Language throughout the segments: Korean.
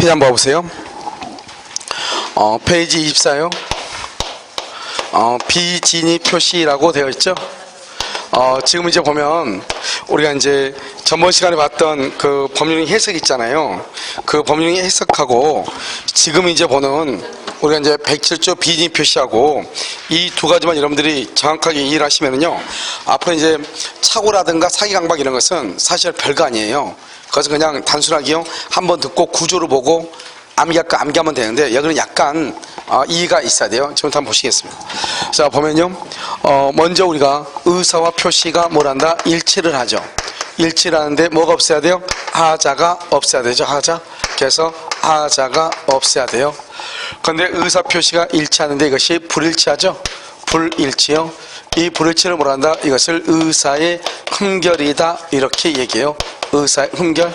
페이지 한번 봐보세요. 페이지 24요. 비진입 표시라고 되어 있죠. 지금 이제 보면 우리가 이제 전번 시간에 봤던 그 법률형 해석 있잖아요. 그 법률형 해석하고 지금 이제 보는 우리가 이제 107조 비진입 표시하고 이 두 가지만 여러분들이 정확하게 이해를 하시면은요, 앞으로 이제 착오라든가 사기 강박 이런 것은 사실 별거 아니에요. 그것은 그냥 단순하게요, 한번 듣고 구조를 보고 암기하면 되는데, 여기는 약간 이해가 있어야 돼요. 지금 한번 보시겠습니다. 자, 보면요, 먼저 우리가 의사와 표시가 뭐란다? 일치를 하죠. 일치를 하는데 뭐가 없어야 돼요? 하자가 없어야 되죠. 하자. 그래서 하자가 없어야 돼요. 그런데 의사 표시가 일치하는데 이것이 불일치하죠. 불일치요. 이 불일치를 뭐란다? 이것을 의사의 흠결이다, 이렇게 얘기해요. 의사의 흠결.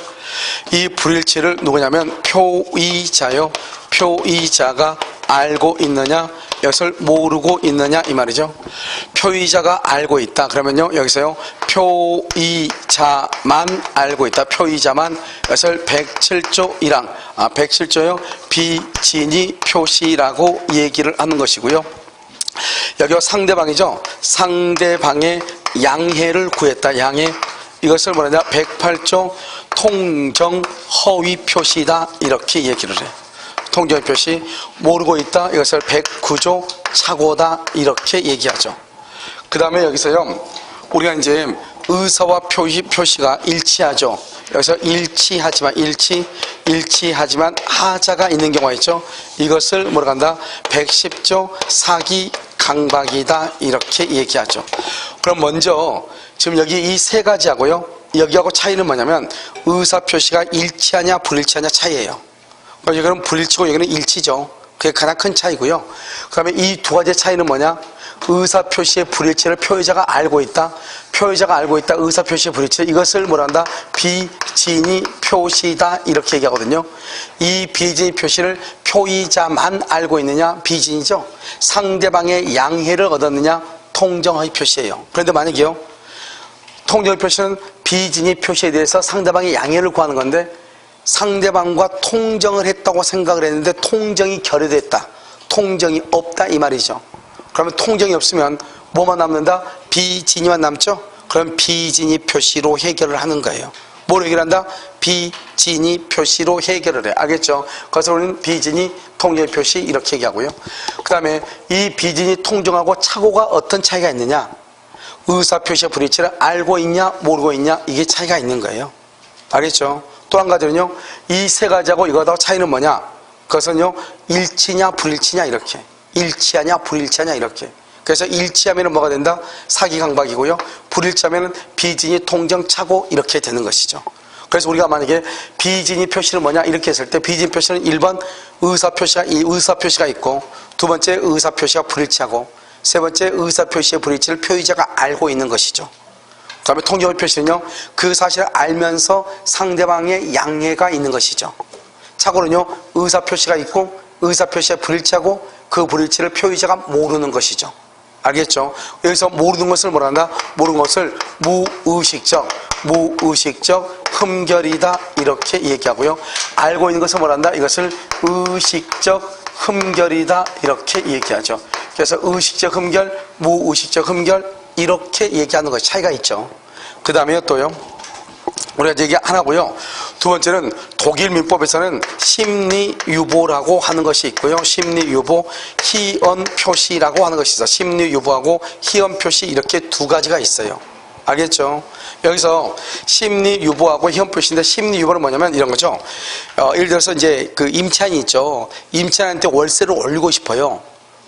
이 불일치를 누구냐면 표의자요. 표의자가 알고 있느냐, 이것을 모르고 있느냐, 이 말이죠. 표의자가 알고 있다 그러면요, 여기서요, 표의자만 알고 있다. 표의자만. 이것을 107조 1항 107조요 비진입 표시라고 얘기를 하는 것이고요. 여기가 상대방이죠. 상대방의 양해를 구했다. 양해. 이것을 뭐냐, 108조 통정 허위 표시다, 이렇게 얘기를 해. 통정 표시. 모르고 있다. 이것을 109조 착오다, 이렇게 얘기하죠. 그 다음에 여기서요, 우리가 이제 의사와 표시가 일치하죠. 여기서 일치하지만 하자가 있는 경우가 있죠. 이것을 뭐라고 한다? 110조 사기 강박이다, 이렇게 얘기하죠. 그럼 먼저 지금 여기 이 세 가지하고요, 여기하고 차이는 뭐냐면 의사 표시가 일치하냐 불일치하냐 차이예요. 여기는 불일치고 여기는 일치죠. 그게 가장 큰 차이고요. 그 다음에 이 두 가지의 차이는 뭐냐? 의사 표시의 불일치를 표의자가 알고 있다. 표의자가 알고 있다. 의사 표시의 불일치. 이것을 뭐란다? 비진입 표시다, 이렇게 얘기하거든요. 이 비진입 표시를 표의자만 알고 있느냐? 비진이죠. 상대방의 양해를 얻었느냐? 통정의 표시예요. 그런데 만약에요, 통정의 표시는 비진입 표시에 대해서 상대방의 양해를 구하는 건데, 상대방과 통정을 했다고 생각을 했는데 통정이 결여됐다. 통정이 없다, 이 말이죠. 그러면 통정이 없으면 뭐만 남는다? 비진입만 남죠? 그럼 비진입 표시로 해결을 하는 거예요. 뭐로 해결한다? 비진입 표시로 해결을 해. 알겠죠? 그래서 우리는 비진입 통정 표시 이렇게 얘기하고요. 그 다음에 이 비진입 통정하고 착오가 어떤 차이가 있느냐? 의사 표시의 불일치를 알고 있냐 모르고 있냐, 이게 차이가 있는 거예요. 알겠죠? 또 한 가지는요, 이 세 가지하고 이거하고 차이는 뭐냐? 그것은요, 일치냐 불일치냐, 이렇게. 일치하냐 불일치하냐, 이렇게. 그래서 일치하면 뭐가 된다? 사기 강박이고요. 불일치하면 비진입 통정 착오, 이렇게 되는 것이죠. 그래서 우리가 만약에 비진입 표시는 뭐냐 이렇게 했을 때, 비진입 표시는 1번 의사 표시가 있고, 두 번째 의사 표시가 불일치하고, 세 번째 의사 표시의 불일치를 표의자가 알고 있는 것이죠. 그 다음에 통정의 표시는요, 그 사실을 알면서 상대방의 양해가 있는 것이죠. 착오는요, 의사 표시가 있고 의사 표시에 불일치하고 그 불일치를 표의자가 모르는 것이죠. 알겠죠? 여기서 모르는 것을 뭐란다? 모르는 것을 무의식적 흠결이다, 이렇게 얘기하고요. 알고 있는 것을 뭐란다? 이것을 의식적 흠결이다, 이렇게 얘기하죠. 그래서 의식적 흠결, 무의식적 흠결, 이렇게 얘기하는 것이 차이가 있죠. 그 다음에 또요, 우리가 얘기 하나고요. 두 번째는 독일 민법에서는 심리유보라고 하는 것이 있고요. 심리유보, 희언표시라고 하는 것이 있어요. 심리유보하고 희언표시, 이렇게 두 가지가 있어요. 알겠죠? 여기서 심리유보하고 희언표시인데, 심리유보는 뭐냐면 이런 거죠. 예를 들어서 이제 그 임차인이 있죠. 임차인한테 월세를 올리고 싶어요.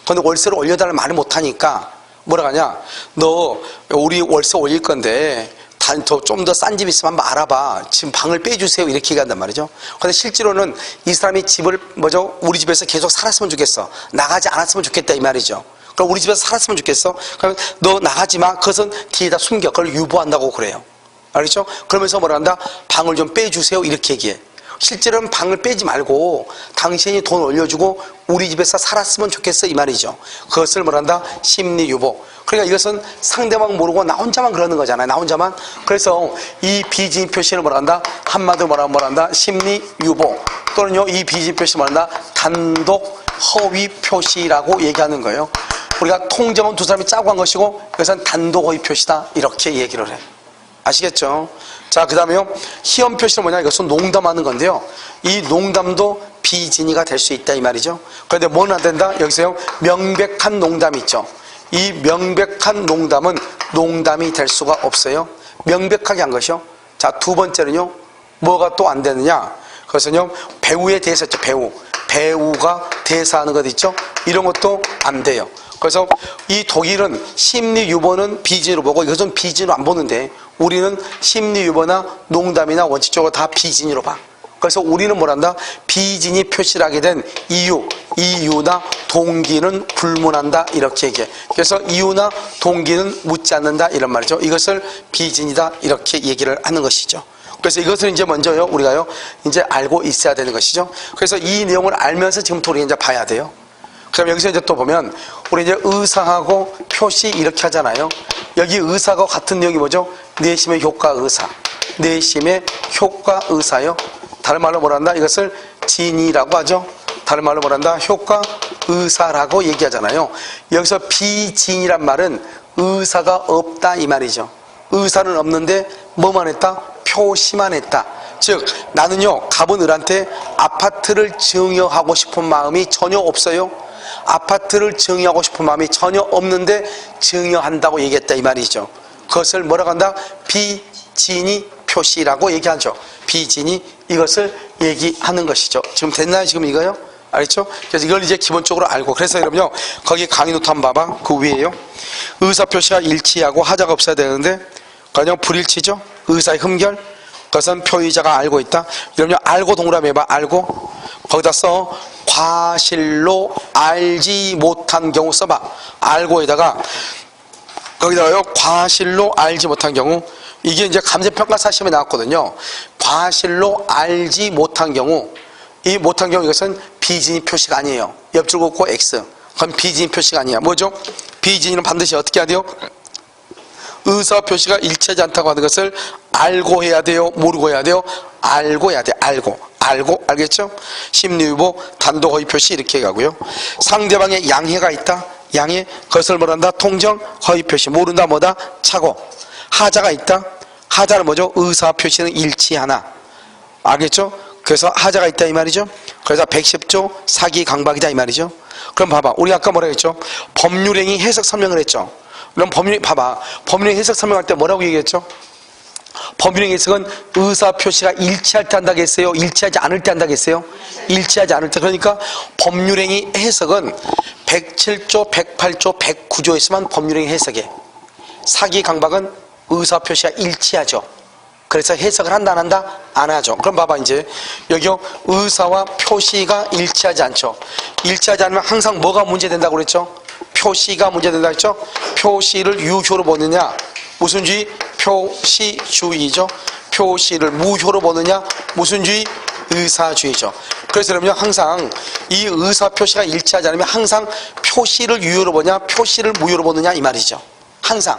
근데 월세를 올려달라는 말을 못하니까 뭐라 하냐? 너 우리 월세 올릴 건데 좀 더 싼 집 있으면 한번 알아봐. 지금 방을 빼주세요, 이렇게 얘기한단 말이죠. 근데 실제로는 이 사람이 집을 우리 집에서 계속 살았으면 좋겠어. 나가지 않았으면 좋겠다, 이 말이죠. 그럼 우리 집에서 살았으면 좋겠어. 그럼 너 나가지 마. 그것은 뒤에다 숨겨. 그걸 유보한다고 그래요. 알겠죠? 그러면서 뭐라 한다? 방을 좀 빼주세요, 이렇게 얘기해. 실제로는 방을 빼지 말고 당신이 돈 올려주고 우리 집에서 살았으면 좋겠어 이 말이죠. 그것을 뭐란다? 심리유보. 그러니까 이것은 상대방 모르고 나 혼자만 그러는 거잖아요. 나 혼자만. 그래서 이 비진입 표시를 뭐란다? 한마디로 뭐란다? 심리유보. 또는요 이 비진입 표시 뭐란다? 단독 허위 표시라고 얘기하는 거예요. 우리가 통정은 두 사람이 짜고 한 것이고 이것은 단독 허위 표시다 이렇게 얘기를 해. 아시겠죠? 자, 그 다음에요. 희연 표시는 뭐냐? 이것은 농담하는 건데요. 이 농담도 비진이가 될 수 있다 이 말이죠. 그런데 뭐는 안 된다? 여기서요. 명백한 농담이 있죠. 이 명백한 농담은 농담이 될 수가 없어요. 명백하게 한 것이요. 자, 두 번째는요. 뭐가 또 안 되느냐? 그것은요. 배우에 대해서 있죠. 배우가 대사하는 것 있죠. 이런 것도 안 돼요. 그래서 이 독일은 심리유보는 비진으로 보고 이것은 비진으로 안 보는데 우리는 심리유보나 농담이나 원칙적으로 다 비진으로 봐. 그래서 우리는 뭐란다? 비진이 표시하게 된 이유나 동기는 불문한다 이렇게 얘기해. 그래서 이유나 동기는 묻지 않는다 이런 말이죠. 이것을 비진이다 이렇게 얘기를 하는 것이죠. 그래서 이것을 이제 먼저요 우리가요 이제 알고 있어야 되는 것이죠. 그래서 이 내용을 알면서 지금부터 우리 이제 봐야 돼요. 그럼 여기서 이제 또 보면 우리 이제 의사하고 표시 이렇게 하잖아요. 여기 의사하고 같은 내용이 뭐죠? 내심의 효과 의사. 내심의 효과 의사요. 다른 말로 뭐란다? 이것을 진이라고 하죠. 다른 말로 뭐란다? 효과 의사라고 얘기하잖아요. 여기서 비진이란 말은 의사가 없다 이 말이죠. 의사는 없는데 뭐만 했다? 표시만 했다. 즉 나는요 갑은 을한테 아파트를 증여하고 싶은 마음이 전혀 없어요. 아파트를 증여하고 싶은 마음이 전혀 없는데 증여한다고 얘기했다 이 말이죠. 그것을 뭐라고 한다? 비진이 표시라고 얘기하죠. 비진이 이것을 얘기하는 것이죠. 지금 됐나요? 지금 이거요? 알겠죠? 그래서 이걸 이제 기본적으로 알고 그래서 여러분요 거기 강의 노트 한번 봐봐. 그 위에요 의사 표시가 일치하고 하자가 없어야 되는데 그냥 불일치죠. 의사의 흠결 그것은 표의자가 알고 있다. 여러분요 알고 동그라미 해봐. 알고 거기다 써 과실로 알지 못한 경우 써봐. 알고에다가 거기다가요 과실로 알지 못한 경우 이게 이제 감정평가사 시험에 나왔거든요. 과실로 알지 못한 경우 이 못한 경우 이것은 비진이 표시가 아니에요. 옆줄 긋고 X 그럼 비진이 표시가 아니야. 뭐죠? 비진이는 반드시 어떻게 해야 돼요? 의사 표시가 일치하지 않다고 하는 것을 알고 해야 돼요? 모르고 해야 돼요? 알고 해야 돼. 알고 알겠죠? 심리유보 단독 허위 표시 이렇게 가고요. 상대방의 양해가 있다. 양해 그것을 뭐란다? 통정 허위 표시 모른다 뭐다? 착오. 하자가 있다. 하자는 뭐죠? 의사 표시는 일치하나. 알겠죠? 그래서 하자가 있다 이 말이죠. 그래서 110조 사기 강박이다 이 말이죠. 그럼 봐봐. 우리 아까 뭐라 했죠? 법률행위 해석 설명을 했죠. 그럼 법률행위 해석 설명할 때 뭐라고 얘기했죠? 법률행위 해석은 의사 표시가 일치할 때 한다고 했어요? 일치하지 않을 때 한다고 했어요? 일치하지 않을 때. 그러니까 법률행위 해석은 107조, 108조, 109조에서만 법률행위 해석해. 사기 강박은 의사 표시가 일치하죠. 그래서 해석을 한다 안 한다? 안 하죠. 그럼 봐봐 이제 여기요 의사와 표시가 일치하지 않죠. 일치하지 않으면 항상 뭐가 문제된다고 그랬죠? 표시가 문제된다고 했죠? 표시를 유효로 보느냐 무슨 주의? 표시주의죠. 표시를 무효로 보느냐 무슨 주의? 의사주의죠. 그래서 여러분요 항상 이 의사 표시가 일치하지 않으면 항상 표시를 유효로 보냐 표시를 무효로 보느냐 이 말이죠. 항상.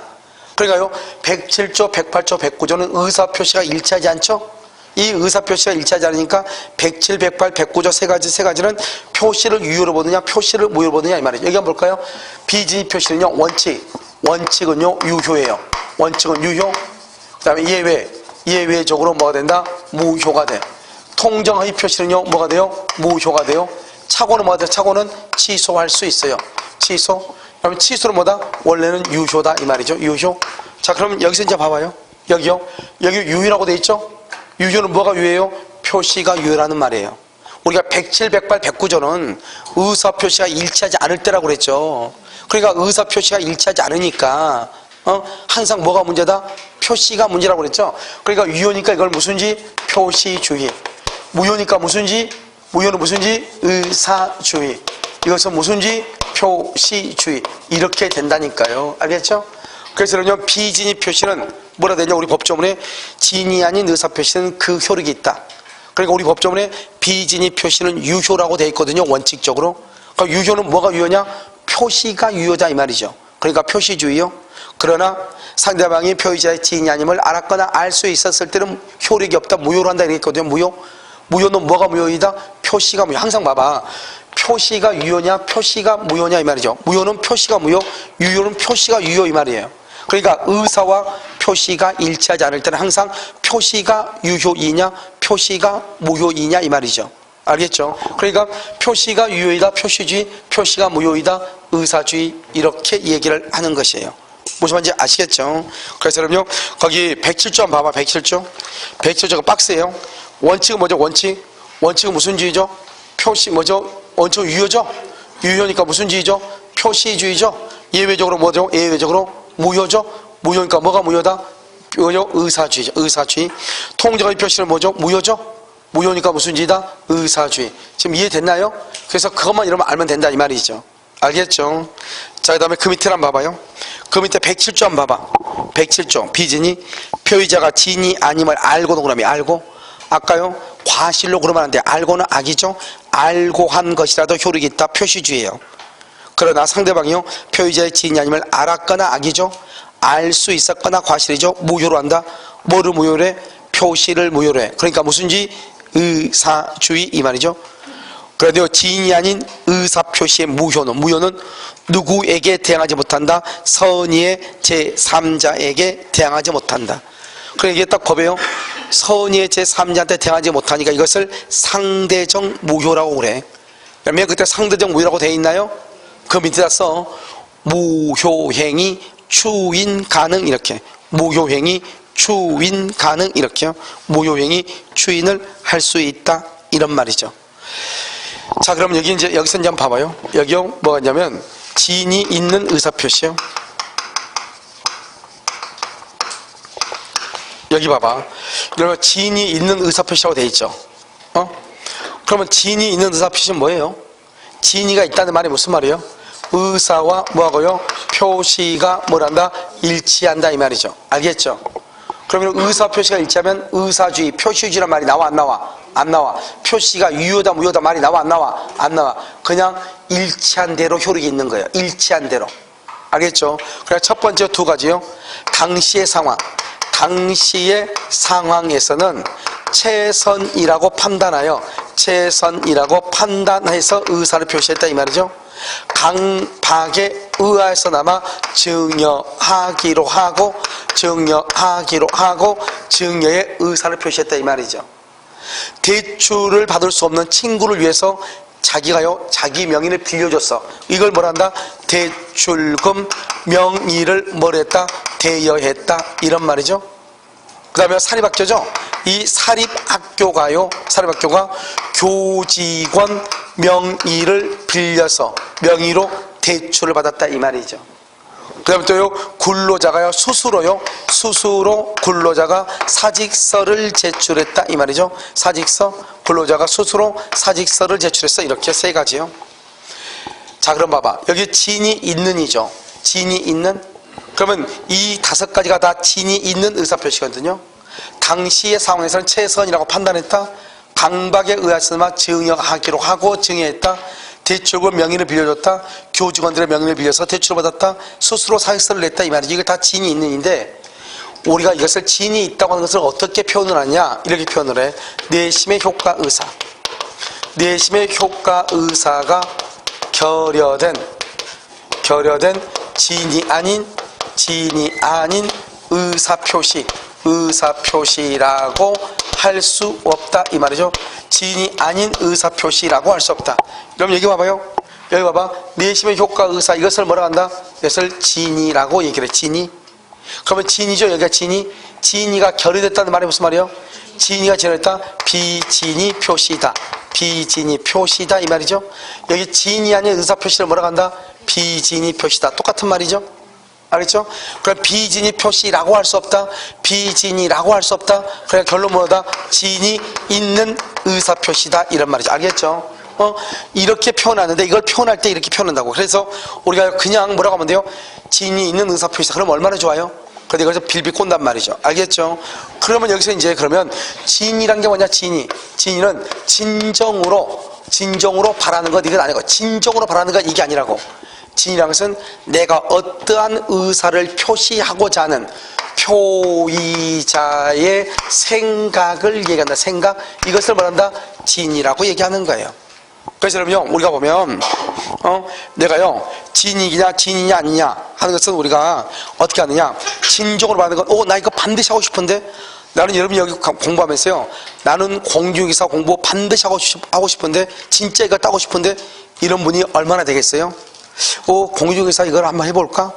그러니까요 107조, 108조, 109조는 의사 표시가 일치하지 않죠? 이 의사 표시가 일치하지 않으니까 107, 108, 109조 세 가지는 표시를 유효로 보느냐 표시를 무효로 보느냐 이 말이죠. 여기 한번 볼까요? 비진입 표시는요 원칙은요 유효예요. 원칙은 유효. 그 다음에 예외적으로 뭐가 된다? 무효가 돼. 통정허위 표시는요 뭐가 돼요? 무효가 돼요. 착오는 뭐가 돼요? 착오는 취소할 수 있어요. 취소. 그러면 취소는 뭐다? 원래는 유효다 이 말이죠. 유효. 자 그럼 여기서 이제 봐봐요. 여기요. 여기 유효라고 돼 있죠? 유효는 뭐가 유효해요? 표시가 유효라는 말이에요. 우리가 107, 108, 109조는 의사 표시가 일치하지 않을 때라고 그랬죠. 그러니까 의사 표시가 일치하지 않으니까 항상 뭐가 문제다? 표시가 문제라고 그랬죠. 그러니까 유효니까 이걸 무슨지? 표시주의. 무효니까 무슨지? 무효는 무슨지? 의사주의. 이것은 무슨지? 표시주의. 이렇게 된다니까요. 알겠죠? 그래서 그러면 비진입 표시는 뭐라 되냐? 우리 법조문에 진이 아닌 의사 표시는 그 효력이 있다. 그러니까 우리 법조문에 비진이 표시는 유효라고 되어 있거든요. 원칙적으로. 그러니까 유효는 뭐가 유효냐? 표시가 유효다 이 말이죠. 그러니까 표시주의요. 그러나 상대방이 표의자의 지인이 아님을 알았거나 알 수 있었을 때는 효력이 없다. 무효로 한다 이랬거든요. 무효. 무효는 뭐가 무효이다? 표시가 무효. 항상 봐봐. 표시가 유효냐 표시가 무효냐 이 말이죠. 무효는 표시가 무효, 유효는 표시가 유효 이 말이에요. 그러니까 의사와 표시가 일치하지 않을 때는 항상 표시가 유효이냐 표시가 무효이냐 이 말이죠. 알겠죠? 그러니까 표시가 유효이다 표시주의, 표시가 무효이다 의사주의, 이렇게 얘기를 하는 것이에요. 무슨 말인지 아시겠죠? 그래서 여러분요, 거기 107조 한번 봐봐. 107조 107조가 박스예요. 원칙은 뭐죠? 원칙은 무슨 주의죠? 표시 뭐죠? 원칙은 유효죠? 유효니까 무슨 주의죠? 표시주의죠? 예외적으로 뭐죠? 예외적으로 무효죠? 무효니까 뭐가 무효다? 의사주의죠. 의사주의. 통정의 표시는 뭐죠? 무효죠? 무효니까 무슨 주의다? 의사주의. 지금 이해됐나요? 그래서 그것만 이러면 알면 된다 이 말이죠. 알겠죠? 자, 그 다음에 그 밑에 한번 봐봐요. 그 밑에 107조 한번 봐봐. 107조 비진이 표의자가 진이 아님을 알고는 그러면 알고, 아까요 과실로 그러면 안 돼. 알고는 악이죠. 알고 한 것이라도 효력이 있다 표시주의예요. 그러나 상대방이요 표의자의 지인이 아님을 알았거나 악이죠. 알 수 있었거나 과실이죠. 무효로 한다. 뭐를 무효로 해? 표시를 무효로 해. 그러니까 무슨지? 의사주의 이 말이죠. 그런데요 지인이 아닌 의사표시의 무효는 누구에게 대항하지 못한다? 선의의 제3자에게 대항하지 못한다. 그러니까 이게 딱 법이에요. 선의의 제3자한테 대항하지 못하니까 이것을 상대적 무효라고 그래. 그러면 그때 상대적 무효라고 되어 있나요? 그 밑에다 써. 무효행위 추인 가능 이렇게. 무효행위 추인 가능 이렇게요. 무효행위 추인을 할 수 있다 이런 말이죠. 자, 그럼 여기서 이제 한번 봐봐요. 여기요 뭐가 있냐면 지인이 있는 의사표시요. 여기 봐봐. 여러분 지인이 있는 의사표시라고 되어 있죠. 그러면 지인이 있는 의사표시는 뭐예요? 지인이가 있다는 말이 무슨 말이에요? 의사와 뭐하고요? 표시가 뭐란다? 일치한다 이 말이죠. 알겠죠? 그러면 의사표시가 일치하면 의사주의, 표시주의란 말이 나와 안 나와? 안 나와. 표시가 유효다 무효다 말이 나와 안 나와? 안 나와. 그냥 일치한 대로 효력이 있는 거예요. 일치한 대로. 알겠죠? 그래서 첫 번째 두 가지요. 당시의 상황. 당시의 상황에서는 최선이라고 판단하여 최선이라고 판단해서 의사를 표시했다 이 말이죠. 강박에 의하여서나마 증여하기로 하고 증여의 의사를 표시했다 이 말이죠. 대출을 받을 수 없는 친구를 위해서 자기가요 자기 명의를 빌려줬어. 이걸 뭐란다? 대출금 명의를 뭐랬다? 대여했다 이런 말이죠. 그 다음에 사립학교죠. 이 사립학교가 교직원 명의를 빌려서 명의로 대출을 받았다 이 말이죠. 그 다음에 또요 근로자가요 스스로 근로자가 사직서를 제출했다 이 말이죠. 사직서, 근로자가 스스로 사직서를 제출했어. 이렇게 세 가지요. 자, 그럼 봐봐. 여기 진이 있는이죠. 진이 있는. 그러면 이 다섯 가지가 다 진이 있는 의사표시거든요. 당시의 상황에서는 최선이라고 판단했다. 강박에 의하여서만 증여하기로 하고 증여했다. 대출금 명의를 빌려줬다. 교직원들의 명의를 빌려서 대출을 받았다. 스스로 사직서를 냈다 이 말이지. 이게 다 진이 있는인데 우리가 이것을 진이 있다고 하는 것을 어떻게 표현을 하냐? 이렇게 표현을 해. 내심의 효과 의사. 내심의 효과 의사가 결여된 진이 아닌 의사표시라고 할 수 없다 이 말이죠. 진이 아닌 의사표시라고 할 수 없다. 그럼 여기 봐봐요. 여기 봐봐. 내심의 효과 의사 이것을 뭐라고 한다? 이것을 진이라고 얘기를 해. 진이. 그러면 진이죠. 여기가 진이가 결여됐다는 말이 무슨 말이에요? 진이가 결여됐다. 비진이 표시다. 비진이 표시다 이 말이죠. 여기 진이 아닌 의사표시를 뭐라고 한다? 비진이 표시다. 똑같은 말이죠. 알겠죠? 그럼 비진이 표시라고 할 수 없다. 비진이라고 할 수 없다. 그래 결론 뭐다? 진이 있는 의사표시다 이런 말이죠. 알겠죠? 이렇게 표현하는데 이걸 표현할 때 이렇게 표현한다고. 그래서 우리가 그냥 뭐라고 하면 돼요? 진이 있는 의사표시다. 그럼 얼마나 좋아요? 근데 여기서 빌빌 꼰단 말이죠. 알겠죠? 그러면 여기서 이제 그러면 진이란 게 뭐냐? 진이는 진정으로 바라는 것 이건 아니고 진정으로 바라는 것 이게 아니라고. 진이라는 것은 내가 어떠한 의사를 표시하고자 하는 표의자의 생각을 얘기한다. 생각 이것을 말한다. 진이라고 얘기하는 거예요. 그래서 여러분요 우리가 보면 내가요 진이냐 아니냐 하는 것은 우리가 어떻게 하느냐 진정으로 받는 건 나 이거 반드시 하고 싶은데 나는 여러분이 여기 공부하면서요 나는 공중기사 공부 반드시 하고 싶은데 진짜 이거 따고 싶은데 이런 분이 얼마나 되겠어요? 공중기사 이걸 한번 해볼까?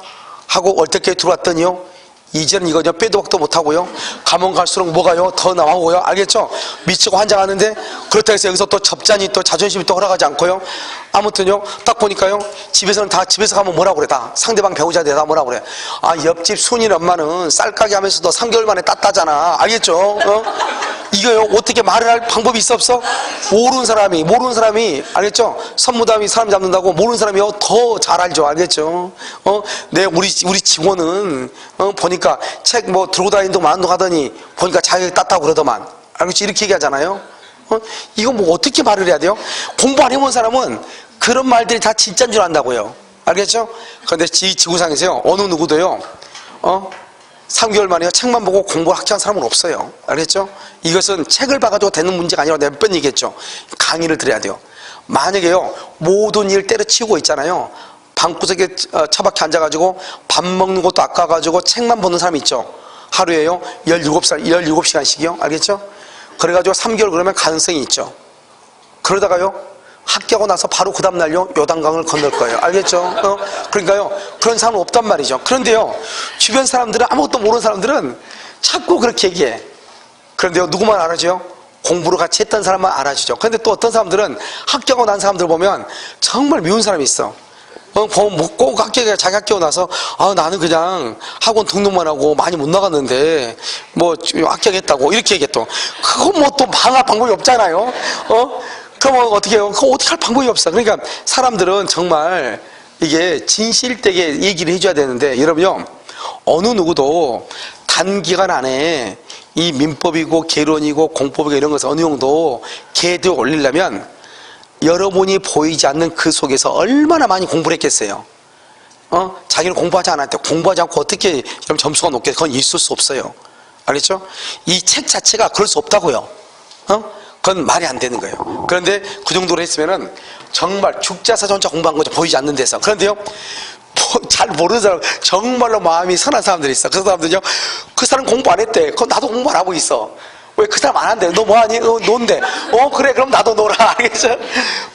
하고 얼떨결에 들어왔더니요 이제는 이거 빼도 박도 못하고요 가면 갈수록 뭐가요? 더 나오고요 알겠죠? 미치고 환장하는데 그렇다고 해서 여기서 또 접잔이 또 자존심이 또 허락하지 않고요 아무튼요 딱 보니까요 집에서는 다 집에서 가면 뭐라고 그래 다 상대방 배우자들 다 뭐라고 그래 옆집 순이 엄마는 쌀가게 하면서도 3개월 만에 땄다잖아 알겠죠? 이거요 어떻게 말을 할 방법이 있어 없어? 모르는 사람이 알겠죠? 선무담이 사람 잡는다고 모르는 사람이요 더 잘 알죠 알겠죠? 우리 직원은 보니까 책 뭐 들고 다니는 동안 안 하더니 보니까 자기가 땄다고 그러더만 알겠지? 이렇게 얘기하잖아요. 이거 뭐 어떻게 말을 해야 돼요? 공부 안 해본 사람은 그런 말들이 다 진짜인 줄 안다고요. 알겠죠? 그런데 지구상에서요 어느 누구도요 3개월 만에요 책만 보고 공부를 학자한 사람은 없어요. 알겠죠? 이것은 책을 봐가지고 되는 문제가 아니라 내가 몇 번 얘기했죠. 강의를 들어야 돼요. 만약에요 모든 일 때려치우고 있잖아요. 방구석에 처박혀 앉아가지고 밥 먹는 것도 아까워가지고 책만 보는 사람 있죠. 하루에요 17시간씩이요 알겠죠? 그래가지고 3개월 그러면 가능성이 있죠. 그러다가요 학교하고 나서 바로 그 다음날요 요단강을 건널 거예요. 알겠죠? 그러니까요 그런 사람은 없단 말이죠. 그런데요 주변 사람들은 아무것도 모르는 사람들은 자꾸 그렇게 얘기해. 그런데요 누구만 알아줘요? 공부를 같이 했던 사람만 알아주죠. 그런데 또 어떤 사람들은 학교하고 난 사람들 보면 정말 미운 사람이 있어. 꼭 학교에 자기 학교 나서 나는 그냥 학원 등록만 하고 많이 못 나갔는데 뭐 합격했다고 이렇게 얘기했던 그거 뭐 또 방할 방법이 없잖아요. 그럼 어떻게 해요? 그거 어떻게 할 방법이 없어. 그러니까 사람들은 정말 이게 진실되게 얘기를 해줘야 되는데 여러분요 어느 누구도 단기간 안에 이 민법이고 개론이고 공법이고 이런 것을 어느 정도 계도에 올리려면 여러분이 보이지 않는 그 속에서 얼마나 많이 공부를 했겠어요. 자기는 공부하지 않았대. 공부하지 않고 어떻게 점수가 높겠어요? 그건 있을 수 없어요. 알겠죠? 이 책 자체가 그럴 수 없다고요. 그건 말이 안 되는 거예요. 그런데 그 정도로 했으면은 정말 죽자사자 혼자 공부한 거죠. 보이지 않는 데서. 그런데요 잘 모르는 사람 정말로 마음이 선한 사람들이 있어. 그 사람들은요 그 사람 공부 안 했대. 그건 나도 공부 안 하고 있어. 왜 그 사람 안 한대? 너 뭐하니? 논대. 그래 그럼 나도 놀아. 알겠죠?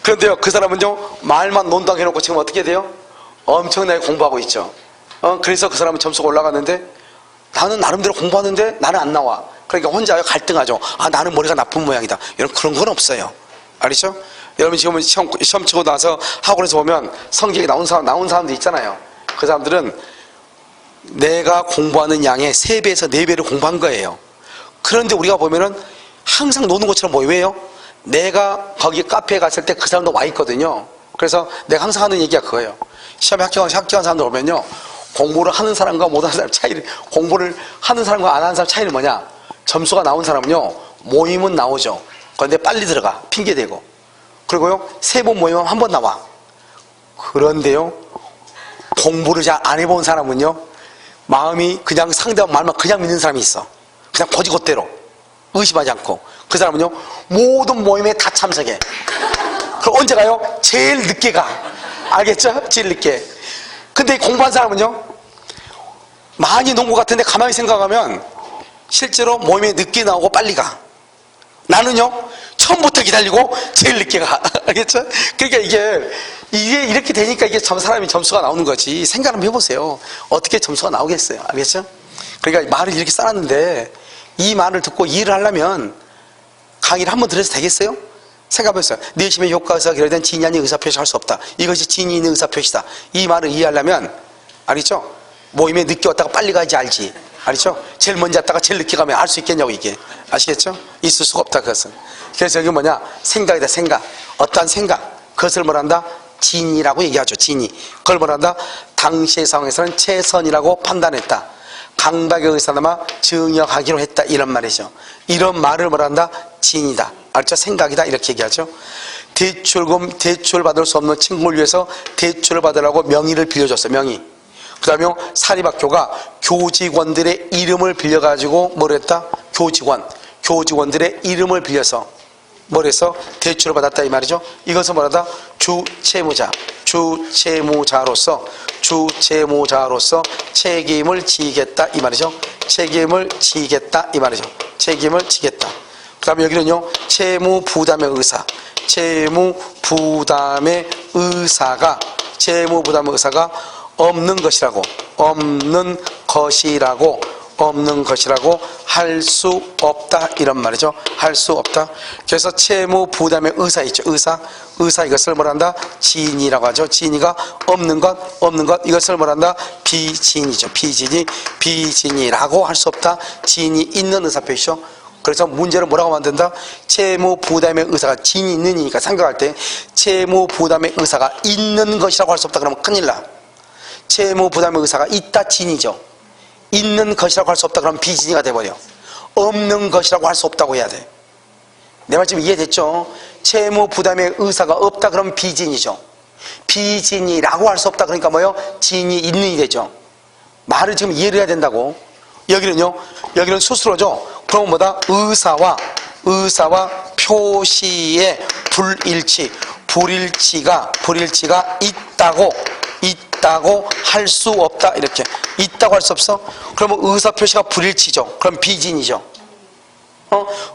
그런데요 그 사람은요 말만 논다고 해놓고 지금 어떻게 돼요? 엄청나게 공부하고 있죠. 그래서 그 사람은 점수가 올라갔는데 나는 나름대로 공부하는데 나는 안 나와. 그러니까 혼자 갈등하죠. 나는 머리가 나쁜 모양이다. 여러분 그런 건 없어요. 알겠죠? 여러분 지금 시험 치고 나서 학원에서 보면 성적이 나온 사람들 있잖아요. 그 사람들은 내가 공부하는 양의 3배에서 4배를 공부한 거예요. 그런데 우리가 보면은 항상 노는 것처럼 보여요. 왜요? 내가 거기 카페에 갔을 때 그 사람도 와 있거든요. 그래서 내가 항상 하는 얘기가 그거예요. 시험에 합격한 사람들 오면요 공부를 하는 사람과 못하는 사람 차이를 공부를 하는 사람과 안 하는 사람 차이는 뭐냐? 점수가 나온 사람은요 모임은 나오죠. 그런데 빨리 들어가 핑계대고 그리고요 3번 모이면 한 번 나와. 그런데요 공부를 잘 안 해본 사람은요 마음이 그냥 상대방 말만 그냥 믿는 사람이 있어. 그냥 거지것대로 의심하지 않고 그 사람은요 모든 모임에 다 참석해. 그럼 언제 가요? 제일 늦게 가. 알겠죠? 제일 늦게. 근데 공부한 사람은요 많이 논 것 같은데 가만히 생각하면 실제로 모임에 늦게 나오고 빨리 가. 나는요 처음부터 기다리고 제일 늦게 가. 알겠죠? 그러니까 이게 이렇게 되니까 이게 사람이 점수가 나오는 거지. 생각 한번 해보세요. 어떻게 점수가 나오겠어요? 알겠죠? 그러니까 말을 이렇게 써놨는데 이 말을 듣고 이해를 하려면 강의를 한번 들어서 되겠어요? 생각해보세요. 내심의 효과에서 결여된 진이 아닌 의사표시 할 수 없다. 이것이 진이 있는 의사표시다. 이 말을 이해하려면 알겠죠? 모임에 늦게 왔다가 빨리 가야지 알지. 알겠죠? 제일 먼저 왔다가 제일 늦게 가면 알 수 있겠냐고 이게. 아시겠죠? 있을 수가 없다 그것은. 그래서 이게 뭐냐? 생각이다 생각. 어떠한 생각. 그것을 뭐란다? 진이라고 얘기하죠. 진이. 그걸 뭐란다? 당시의 상황에서는 최선이라고 판단했다. 강박의 의사나마 증여하기로 했다 이런 말이죠. 이런 말을 뭐라 한다? 진이다. 알죠? 생각이다 이렇게 얘기하죠. 대출금, 대출 받을 수 없는 친구를 위해서 대출을 받으라고 명의를 빌려줬어요. 명의. 그 다음에 사립학교가 교직원들의 이름을 빌려가지고 뭘 했다? 교직원들의 이름을 빌려서 뭘 해서 대출을 받았다 이 말이죠. 이것은 뭐라다? 주채무자로서 책임을 지겠다 이 말이죠. 책임을 지겠다 이 말이죠. 책임을 지겠다. 그 다음에 여기는요, 채무부담의 의사가 없는 것이라고 할 수 없다 이런 말이죠. 할 수 없다. 그래서 채무 부담의 의사 있죠. 의사 이것을 뭐란다? 진이라고 하죠. 진이가 없는 것 이것을 뭐란다? 비진이죠. 비진이라고 할 수 없다. 진이 있는 의사 표시죠. 그래서 문제를 뭐라고 만든다? 채무 부담의 의사가 진이 있느니까 생각할 때 채무 부담의 의사가 있는 것이라고 할 수 없다 그러면 큰일 나. 채무 부담의 의사가 있다 진이죠. 있는 것이라고 할 수 없다 그러면 비진이가 돼버려. 없는 것이라고 할 수 없다고 해야 돼. 내 말 좀 이해됐죠? 채무 부담의 의사가 없다 그러면 비진이죠. 비진이라고 할 수 없다 그러니까 뭐요? 진이 있는이 되죠. 말을 지금 이해를 해야 된다고. 여기는 스스로죠. 그럼 뭐다? 의사와 표시의 불일치가 있다고 할 수 없다 이렇게. 있다고 할 수 없어? 그러면 의사 표시가 불일치죠. 그럼 비진이죠.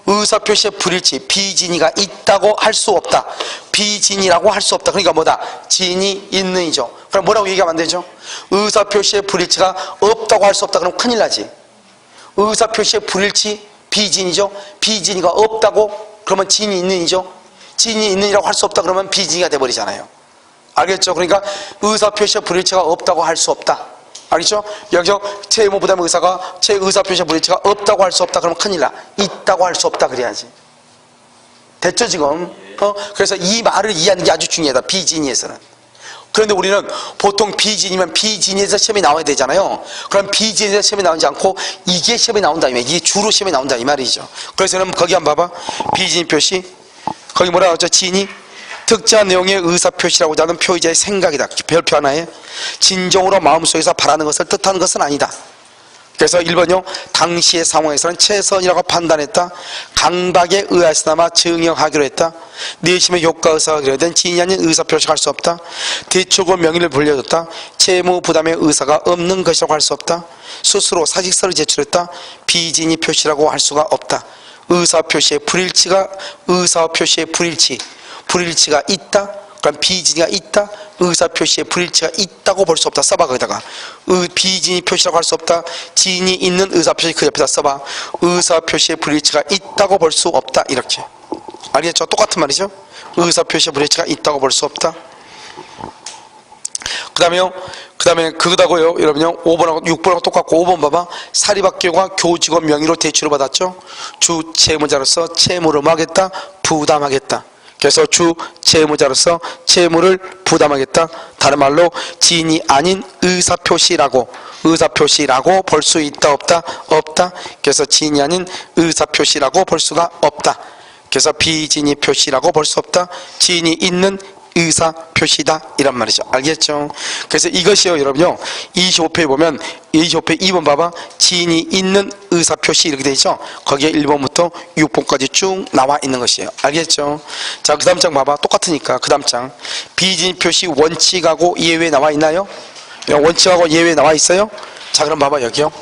의사 표시의 불일치, 비진이가 있다고 할 수 없다. 비진이라고 할 수 없다. 그러니까 뭐다? 진이 있는이죠. 그럼 뭐라고 얘기하면 안 되죠? 의사 표시의 불일치가 없다고 할 수 없다. 그럼 큰일 나지. 의사 표시의 불일치, 비진이죠. 비진이가 없다고 그러면 진이 있는이죠. 진이 있는이라고 할 수 없다. 그러면 비진이가 돼버리잖아요. 알겠죠? 그러니까 의사 표시의 불일치가 없다고 할 수 없다. 알겠죠? 여기서 채무 부담 의사가 의사 표시의 불일치가 없다고 할 수 없다. 그러면 큰일 나. 있다고 할 수 없다 그래야지. 됐죠 지금? 그래서 이 말을 이해하는 게 아주 중요하다. 비진이에서는. 그런데 우리는 보통 비진이면 비진이에서 시험이 나와야 되잖아요. 그럼 비진이에서 시험이 나오지 않고 이게 시험이 나온다 이 말. 이게 주로 시험이 나온다 이 말이죠. 그래서 여러분 거기 한번 봐봐. 비진 표시. 거기 뭐라고 하죠? 진이 특정한 내용의 의사표시라고 하는 표의자의 생각이다. 별표 하나에 진정으로 마음속에서 바라는 것을 뜻하는 것은 아니다. 그래서 1번요. 당시의 상황에서는 최선이라고 판단했다. 강박에 의하여서나마 증여하기로 했다. 내심의 효과의사가 그려된 진이 아닌 의사표시가 할 수 없다. 대출금 명의를 불려줬다. 채무 부담의 의사가 없는 것이라고 할 수 없다. 스스로 사직서를 제출했다. 비진이 표시라고 할 수가 없다. 의사표시의 불일치가 있다. 그럼 비진이가 있다. 의사표시의 불일치가 있다고 볼 수 없다. 써봐 거기다가. 비진이 표시라고 할 수 없다. 진이 있는 의사표시 그 옆에다 써봐. 의사표시의 불일치가 있다고 볼 수 없다. 이렇게. 알겠죠? 똑같은 말이죠. 의사표시의 불일치가 있다고 볼 수 없다. 그 다음에 그거다고요. 여러분요. 5번하고 6번하고 똑같고 5번 봐봐. 사립학교가 교직원 명의로 대출을 받았죠. 주채무자로서 채무를 하겠다. 부담하겠다. 그래서 주채무자로서 채무를 부담하겠다. 다른 말로 진이 아닌 의사표시라고 볼 수 있다 없다? 없다. 그래서 진이 아닌 의사표시라고 볼 수가 없다. 그래서 비진이 표시라고 볼 수 없다. 진이 있는 의사 표시다 이란 말이죠. 알겠죠? 그래서 이것이요 여러분요 25페이지 보면 25페이지 2번 봐봐. 진이 있는 의사 표시 이렇게 되어 있죠. 거기에 1번부터 6번까지 쭉 나와 있는 것이에요. 알겠죠? 자, 그 다음 장 봐봐. 똑같으니까 그 다음 장 비진 표시 원칙하고 예외 나와 있나요? 원칙하고 예외 나와 있어요? 자, 그럼 봐봐. 여기요.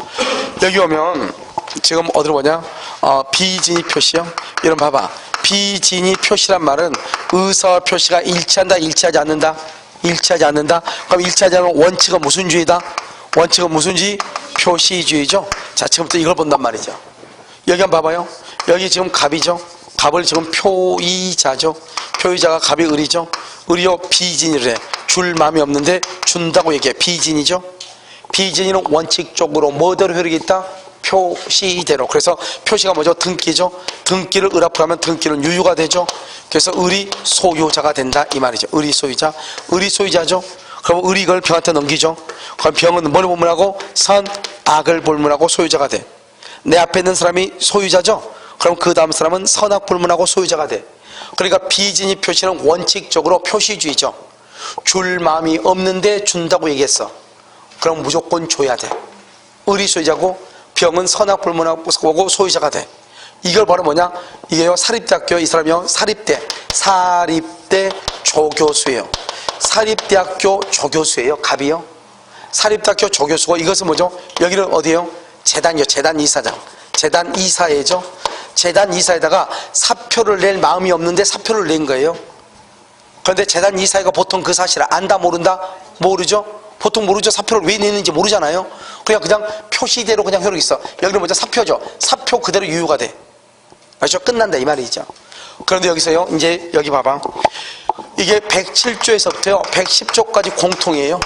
여기 오면 지금 어디로 보냐? 비진이 표시요. 이런 봐봐. 비진이 표시란 말은 의사 표시가 일치한다, 일치하지 않는다? 일치하지 않는다? 그럼 일치하지 않으면 원칙은 무슨 주의다? 원칙은 무슨 주의? 표시주의죠. 자, 지금부터 이걸 본단 말이죠. 여기 한번 봐봐요. 여기 지금 갑이죠. 갑을 지금 표의자죠. 표의자가 갑이 을이죠. 을이요 비진이래. 줄 마음이 없는데 준다고 얘기해. 비진이죠. 비진이는 원칙적으로 뭐대로 효력이 있다? 표시대로. 그래서 표시가 뭐죠? 등기죠. 등기를 을 앞으로 하면 등기는 유효가 되죠. 그래서 을이 소유자가 된다 이 말이죠. 을이 소유자. 을이 소유자죠. 그럼 을이 이걸 병한테 넘기죠. 그럼 병은 뭘 보문하고? 선, 악을 불문하고 소유자가 돼. 내 앞에 있는 사람이 소유자죠? 그럼 그 다음 사람은 선악 불문하고 소유자가 돼. 그러니까 비진이 표시는 원칙적으로 표시주의죠. 줄 마음이 없는데 준다고 얘기했어. 그럼 무조건 줘야 돼. 의리 소유자고 병은 선악 불문하고 소유자가 돼. 이걸 바로 뭐냐? 이게요, 사립대학교 이 사람이요, 사립대 조교수예요. 사립대학교 조교수예요. 갑이요. 사립대학교 조교수고, 이것은 뭐죠? 여기는 어디예요? 재단이요. 재단 이사장. 재단 이사회죠. 재단 이사에다가 사표를 낼 마음이 없는데 사표를 낸 거예요. 그런데 재단 이사회가 보통 그 사실을 안다 모른다? 모르죠. 보통 모르죠. 사표를 왜 내는지 모르잖아요. 그냥 표시대로 그냥 효력이 있어. 여기는 먼저 사표죠. 사표 그대로 유효가 돼. 맞죠? 끝난다 이 말이죠. 그런데 여기서요, 이제 여기 봐봐. 이게 107조에서부터요 110조까지 공통이에요.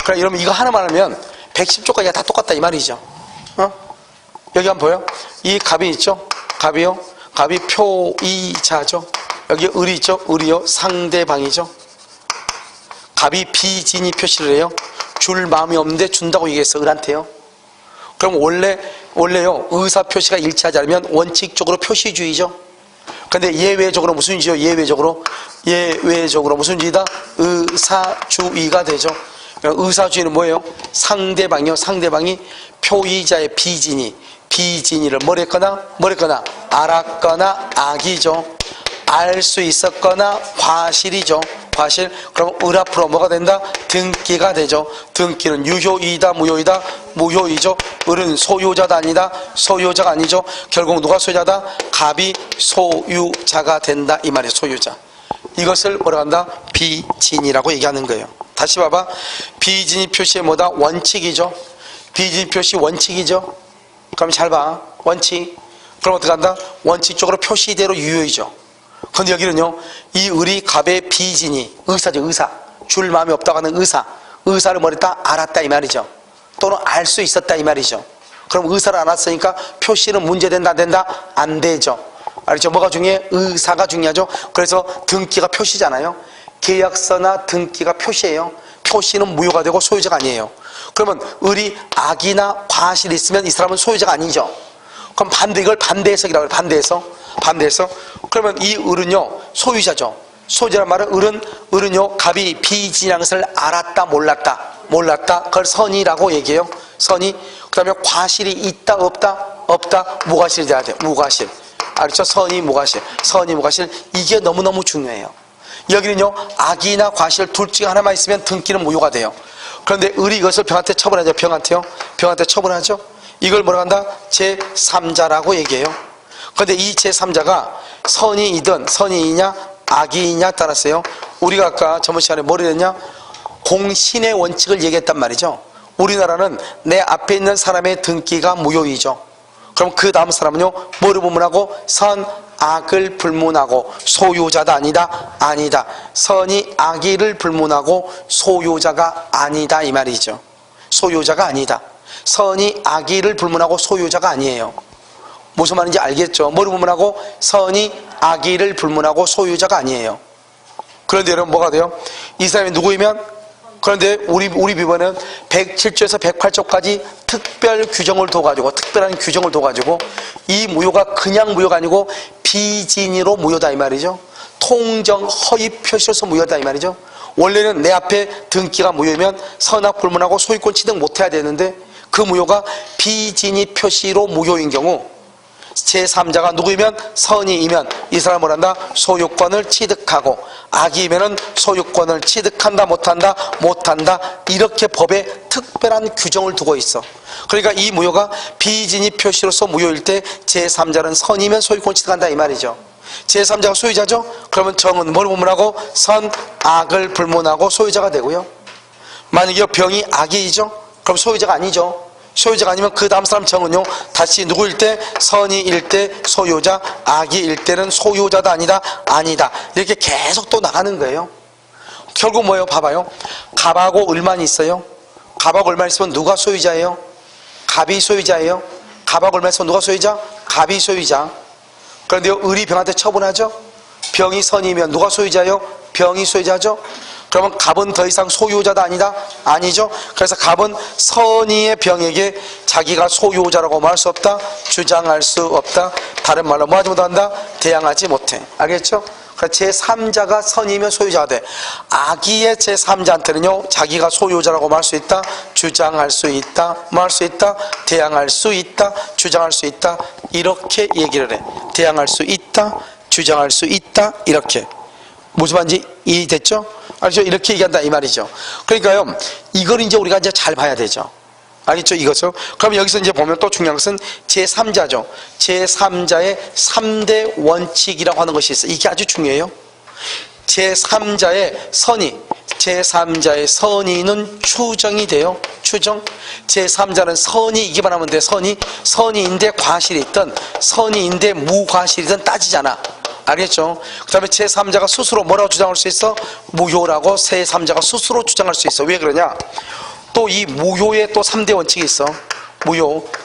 그래, 이러면 이거 하나만 하면 110조까지가 다 똑같다 이 말이죠. 여기 한번 보여. 이 갑이 있죠? 갑이요. 갑이 표이자죠. 여기 을이 있죠? 을이요. 상대방이죠. 갑이 비진이 표시를 해요. 줄 마음이 없는데 준다고 얘기했어. 을한테요. 그럼 원래요, 의사 표시가 일치하지 않으면 원칙적으로 표시주의죠. 근데 예외적으로 무슨 주의죠? 예외적으로 무슨 주의다? 의사주의가 되죠. 의사주의는 뭐예요? 상대방이요. 상대방이 표의자의 비진이를 뭐랬거나 알았거나 악이죠. 알 수 있었거나 과실이죠. 과실. 그럼 을 앞으로 뭐가 된다? 등기가 되죠. 등기는 유효이다 무효이다? 무효이죠. 을은 소유자다 아니다? 소유자가 아니죠. 결국 누가 소유자다? 갑이 소유자가 된다 이 말이에요. 소유자. 이것을 뭐라 한다? 비진이라고 얘기하는 거예요. 다시 봐봐. 비진이 표시의 뭐다? 원칙이죠. 비진이 표시 원칙이죠. 그럼 잘 봐. 원칙. 그럼 어떻게 한다? 원칙적으로 표시대로 유효이죠. 근데 여기는요, 이 을이 갑의 비진이 의사죠. 의사. 줄 마음이 없다고 하는 의사를 뭐랬다? 알았다 이 말이죠. 또는 알 수 있었다 이 말이죠. 그럼 의사를 알았으니까 표시는 문제된다 안 된다? 안 되죠. 알죠? 뭐가 중요해? 의사가 중요하죠. 그래서 등기가 표시잖아요. 계약서나 등기가 표시예요. 표시는 무효가 되고 소유자가 아니에요. 그러면 을이 악이나 과실이 있으면 이 사람은 소유자가 아니죠. 그럼 이걸 반대해석이라고 해요. 반대해서 그러면 이 을은요 소유자죠. 소유자란 말은 을은요 갑이 비진이라는 것을 알았다 몰랐다 그걸 선이라고 얘기해요. 선이. 그 다음에 과실이 있다 없다 무과실이 돼야 돼요. 무과실. 알죠? 선이 무과실 이게 너무너무 중요해요. 여기는요 악이나 과실 둘 중에 하나만 있으면 등기는 무효가 돼요. 그런데 을이 이것을 병한테 처분하죠. 병한테 처분하죠. 이걸 뭐라고 한다? 제3자라고 얘기해요. 그런데 이 제3자가 선이냐 악이냐 따랐어요. 우리가 아까 저번 시간에 뭐를 했냐? 공신의 원칙을 얘기했단 말이죠. 우리나라는 내 앞에 있는 사람의 등기가 무효이죠. 그럼 그 다음 사람은요 뭐를 불문하고? 선, 악을 불문하고 소유자다 아니다. 선이 악의를 불문하고 소유자가 아니다 이 말이죠. 소유자가 아니다. 선이 악의를 불문하고 소유자가 아니에요. 무슨 말인지 알겠죠? 뭐를 불문하고? 선이 악의를 불문하고 소유자가 아니에요. 그런데 여러분 뭐가 돼요? 이 사람이 누구이면? 그런데 우리 비번은 107조에서 108조까지 특별한 규정을 둬가지고 이 무효가 그냥 무효가 아니고 비진의로 무효다 이 말이죠. 통정 허위 표시로서 무효다 이 말이죠. 원래는 내 앞에 등기가 무효이면 선악 불문하고 소유권 취득 못해야 되는데 그 무효가 비진의 표시로 무효인 경우 제3자가 누구이면? 선이이면 이 사람은 뭐란다? 소유권을 취득하고 악이면은 소유권을 취득한다 못한다 이렇게 법에 특별한 규정을 두고 있어. 그러니까 이 무효가 비진의 표시로서 무효일 때 제3자는 선이면 소유권 취득한다 이 말이죠. 제3자가 소유자죠? 그러면 정은 뭘 불문하고? 선, 악을 불문하고 소유자가 되고요. 만약에 병이 악이죠? 그럼 소유자가 아니죠. 소유자가 아니면 그 다음 사람 정은요 다시 누구일 때? 선이일 때 소유자, 악이일 때는 소유자다 아니다 이렇게 계속 또 나가는 거예요. 결국 뭐예요? 봐봐요. 갑하고 을만 있어요. 갑하고 을만 있으면 누가 소유자예요? 갑이 소유자예요. 갑하고 을만 있으면 누가 소유자? 갑이 소유자. 그런데 을이 병한테 처분하죠. 병이 선이면 누가 소유자예요? 병이 소유자죠. 그러면 갑은 더 이상 소유자다 아니다? 아니죠. 그래서 갑은 선의의 병에게 자기가 소유자라고 말할 수 없다, 주장할 수 없다. 다른 말로 뭐 하지 못한다? 대항하지 못해. 알겠죠? 제3자가 선이면 소유자가 돼. 악의의 제3자한테는요, 자기가 소유자라고 말할 수 있다, 주장할 수 있다, 말할 수 있다, 대항할 수 있다, 주장할 수 있다, 이렇게 얘기를 해. 대항할 수 있다, 주장할 수 있다, 이렇게. 무슨 말인지 이해됐죠? 알죠? 이렇게 얘기한다 이 말이죠. 그러니까요, 이걸 이제 우리가 이제 잘 봐야 되죠. 알겠죠? 이것을. 그럼 여기서 이제 보면 또 중요한 것은 제3자죠. 제3자의 3대 원칙이라고 하는 것이 있어요. 이게 아주 중요해요. 제3자의 선의, 제3자의 선의는 추정이 돼요. 추정. 제3자는 선의이기만 하면 돼. 선의인데 과실이 있든 선의인데 무과실이든 따지잖아. 알겠죠? 그 다음에 제3자가 스스로 뭐라고 주장할 수 있어? 무효라고 제3자가 스스로 주장할 수 있어. 왜 그러냐? 또 이 무효의 또 3대 원칙이 있어.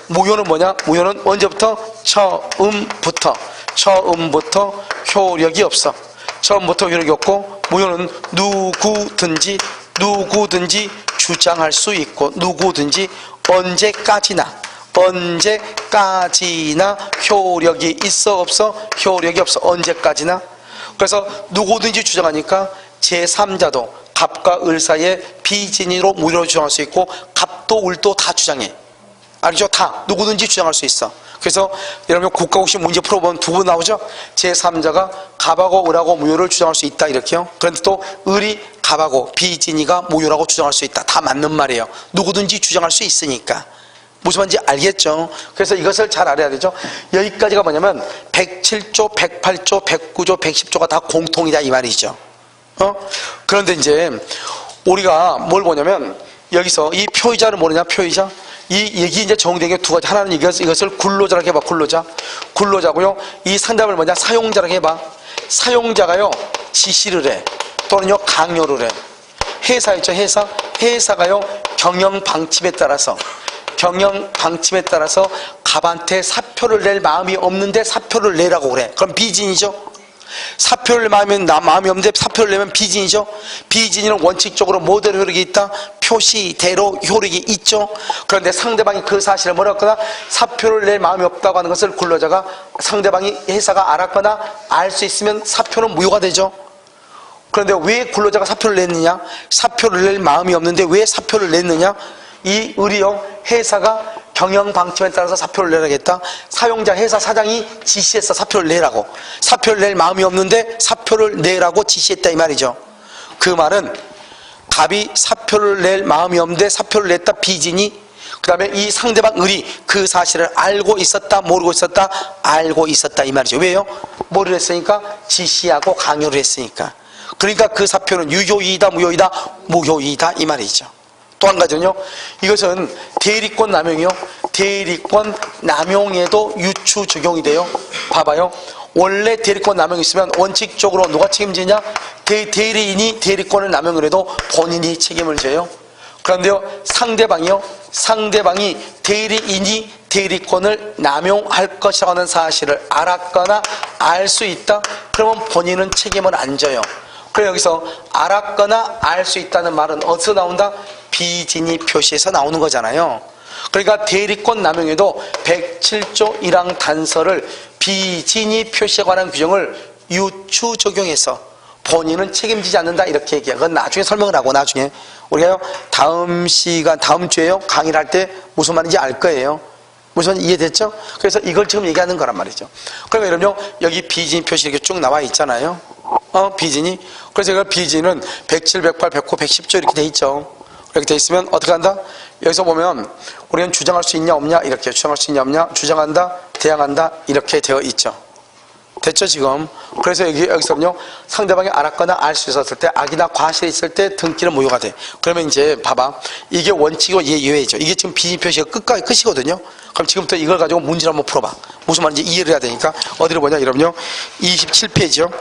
무효는 뭐냐? 무효는 언제부터? 처음부터 효력이 없어. 처음부터 효력이 없고, 무효는 누구든지 주장할 수 있고, 누구든지 언제까지나 효력이 있어 없어? 효력이 없어. 언제까지나. 그래서 누구든지 주장하니까 제3자도 갑과 을 사이에 비진리로 무효로 주장할 수 있고, 갑도 을도 다 주장해. 알죠? 다 누구든지 주장할 수 있어. 그래서 여러분 국가고시 문제 풀어보면 두 번 나오죠? 제3자가 갑하고 을하고 무효를 주장할 수 있다 이렇게요. 그런데 또 을이 갑하고 비진이가 무효라고 주장할 수 있다. 다 맞는 말이에요. 누구든지 주장할 수 있으니까. 무슨 말인지 알겠죠? 그래서 이것을 잘 알아야 되죠. 여기까지가 뭐냐면 107조, 108조, 109조, 110조가 다 공통이다 이 말이죠. 그런데 이제 우리가 뭘 보냐면 여기서 이 표의자를 모르냐? 표의자. 이 얘기 이제 정리된 게 두 가지. 하나는 이것을 굴로자라고 해봐. 굴로자고요. 이 상담을 뭐냐? 사용자라고 해봐. 사용자가요 지시를 해. 또는요 강요를 해. 회사 있죠? 회사가요 경영 방침에 따라서 갑한테 사표를 낼 마음이 없는데 사표를 내라고 그래. 그럼 비진이죠. 사표를 마음이 없는데 사표를 내면 비진이죠. 비진이는 원칙적으로 뭐대로 효력이 있다? 표시대로 효력이 있죠. 그런데 상대방이 그 사실을 모르거나 사표를 낼 마음이 없다고 하는 것을 근로자가 상대방이 회사가 알았거나 알 수 있으면 사표는 무효가 되죠. 그런데 왜 근로자가 사표를 냈느냐? 사표를 낼 마음이 없는데 왜 사표를 냈느냐? 이 의리형 회사가 경영 방침에 따라서 사표를 내라겠다. 사용자 회사 사장이 지시했어. 사표를 내라고. 사표를 낼 마음이 없는데 사표를 내라고 지시했다 이 말이죠. 그 말은 갑이 사표를 낼 마음이 없는데 사표를 냈다 비진이, 그 다음에 이 상대방 을이 그 사실을 알고 있었다 모르고 있었다? 알고 있었다 이 말이죠. 왜요? 뭐를 했으니까? 지시하고 강요를 했으니까. 그러니까 그 사표는 유효이다 무효이다? 무효이다 이 말이죠. 또 한 가지는요, 이것은 대리권 남용이요. 대리권 남용에도 유추 적용이 돼요. 봐봐요. 원래 대리권 남용이 있으면 원칙적으로 누가 책임지냐? 대리인이 대리권을 남용을 해도 본인이 책임을 져요. 그런데요, 상대방이 대리인이 대리권을 남용할 것이라고 하는 사실을 알았거나 알 수 있다? 그러면 본인은 책임을 안 져요. 그래서 여기서 알았거나 알 수 있다는 말은 어디서 나온다? 비진이 표시에서 나오는 거잖아요. 그러니까 대리권 남용에도 107조 1항 단서를 비진이 표시에 관한 규정을 유추 적용해서 본인은 책임지지 않는다 이렇게 얘기해요. 그건 나중에 설명을 하고 나중에 우리가요 다음 주에요 강의를 할 때 무슨 말인지 알 거예요. 무슨 이해됐죠? 그래서 이걸 지금 얘기하는 거란 말이죠. 그러니까 여러분요 여기 비진 표시 이렇게 쭉 나와 있잖아요. 비진이. 그래서 이걸 비진은 107, 108, 109, 110조 이렇게 돼 있죠. 이렇게 돼 있으면 어떻게 한다? 여기서 보면 우리는 주장할 수 있냐 없냐 이렇게 주장할 수 있냐 없냐 주장한다 대항한다 이렇게 되어 있죠. 됐죠 지금? 그래서 여기서는요 상대방이 알았거나 알 수 있었을 때 악이나 과실이 있을 때 등기는 무효가 돼. 그러면 이제 봐봐 이게 원칙이고 이게 예외죠. 이게 지금 비진 표시가 끝이거든요. 그럼 지금부터 이걸 가지고 문제를 한번 풀어봐. 무슨 말인지 이해를 해야 되니까 어디로 보냐 이러면요 27페이지요.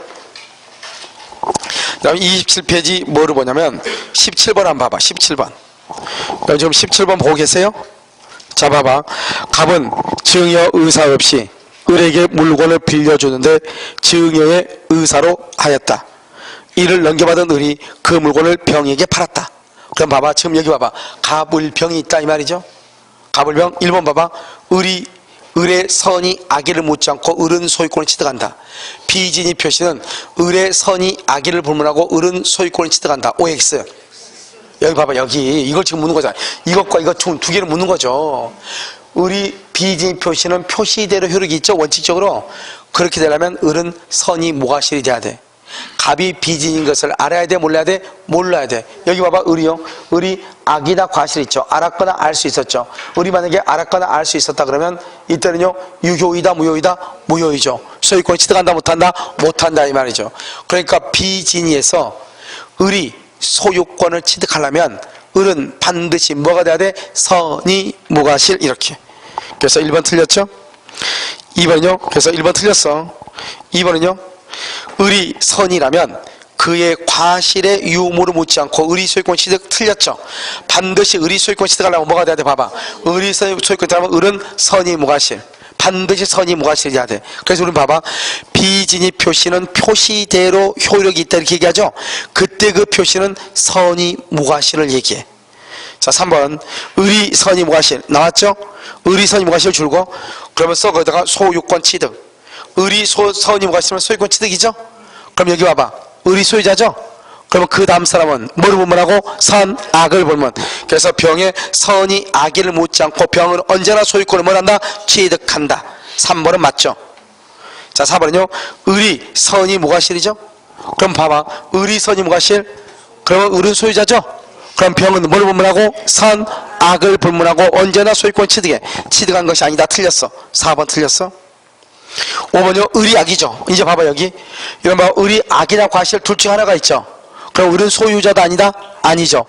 그다음에 27페이지 뭐를 보냐면 17번 한번 봐봐. 17번. 지금 17번 보고 계세요? 자 봐봐. 갑은 증여 의사 없이 을에게 물건을 빌려주는데 증여의 의사로 하였다. 이를 넘겨받은 을이 그 물건을 병에게 팔았다. 그럼 봐봐, 지금 여기 봐봐, 갑을병이 있다 이 말이죠. 갑을병. 1번 봐봐, 을의 선이 악의를 묻지 않고 을은 소유권을 취득한다. 비진이 표시는 을의 선이 악의를 불문하고 을은 소유권을 취득한다. OX. 여기 봐봐, 여기 이걸 지금 묻는 거잖아. 이것과 이것 두 개를 묻는 거죠. 을이 비진이 표시는 표시대로 효력이 있죠. 원칙적으로. 그렇게 되려면 을은 선이 모가실이 돼야 돼. 갑이 비진인 것을 알아야 돼, 몰라야 돼? 몰라야 돼. 여기 봐봐, 을이요. 을이 악이나 과실이 있죠. 알았거나 알 수 있었죠. 을이 만약에 알았거나 알 수 있었다 그러면 이때는요, 유효이다, 무효이다? 무효이죠. 소유권 취득한다, 못한다? 못한다 이 말이죠. 그러니까 비진이에서 을이 소유권을 취득하려면 을은 반드시 뭐가 돼야 돼? 선이 무과실. 이렇게. 그래서 1번 틀렸죠? 2번은요? 그래서 1번 틀렸어. 2번은요? 을이 선이라면 그의 과실에 유무를 묻지 않고 을이 소유권 취득. 틀렸죠? 반드시 을이 소유권 취득하려면 뭐가 돼야 돼? 봐봐, 을이 소유권 취득하면 을은 선이 무과실. 반드시 선이 무과실이 돼야 돼. 그래서 우리는 봐봐, 비진이 표시는 표시대로 효력이 있다 이렇게 얘기하죠. 그때 그 표시는 선이 무과실을 얘기해. 자, 3번 을이 선이 무과실 나왔죠? 을이 선이 무과실 줄고 그러면서 거기다가 소유권 취득. 을이 선이 무과실이면 소유권 취득이죠? 그럼 여기 봐봐, 을이 소유자죠? 그러면 그 다음 사람은 뭐를 불문하고? 선, 악을 불문. 그래서 병에 선이 악의를 묻지 않고 병은 언제나 소유권을 뭐한다? 취득한다. 3번은 맞죠? 자, 4번은요, 을이 선이 무과실이죠? 그럼 봐봐, 을이 선이 무과실? 그러면 을은 소유자죠? 그럼 병은 뭐를 불문하고? 선, 악을 불문하고 언제나 소유권 취득해. 취득한 것이 아니다. 틀렸어. 4번 틀렸어. 5번요, 을이 악이죠. 이제 봐봐, 여기 이런 봐, 을이 악이나 과실 둘 중 하나가 있죠. 그럼 을은 소유자도 아니다? 아니죠.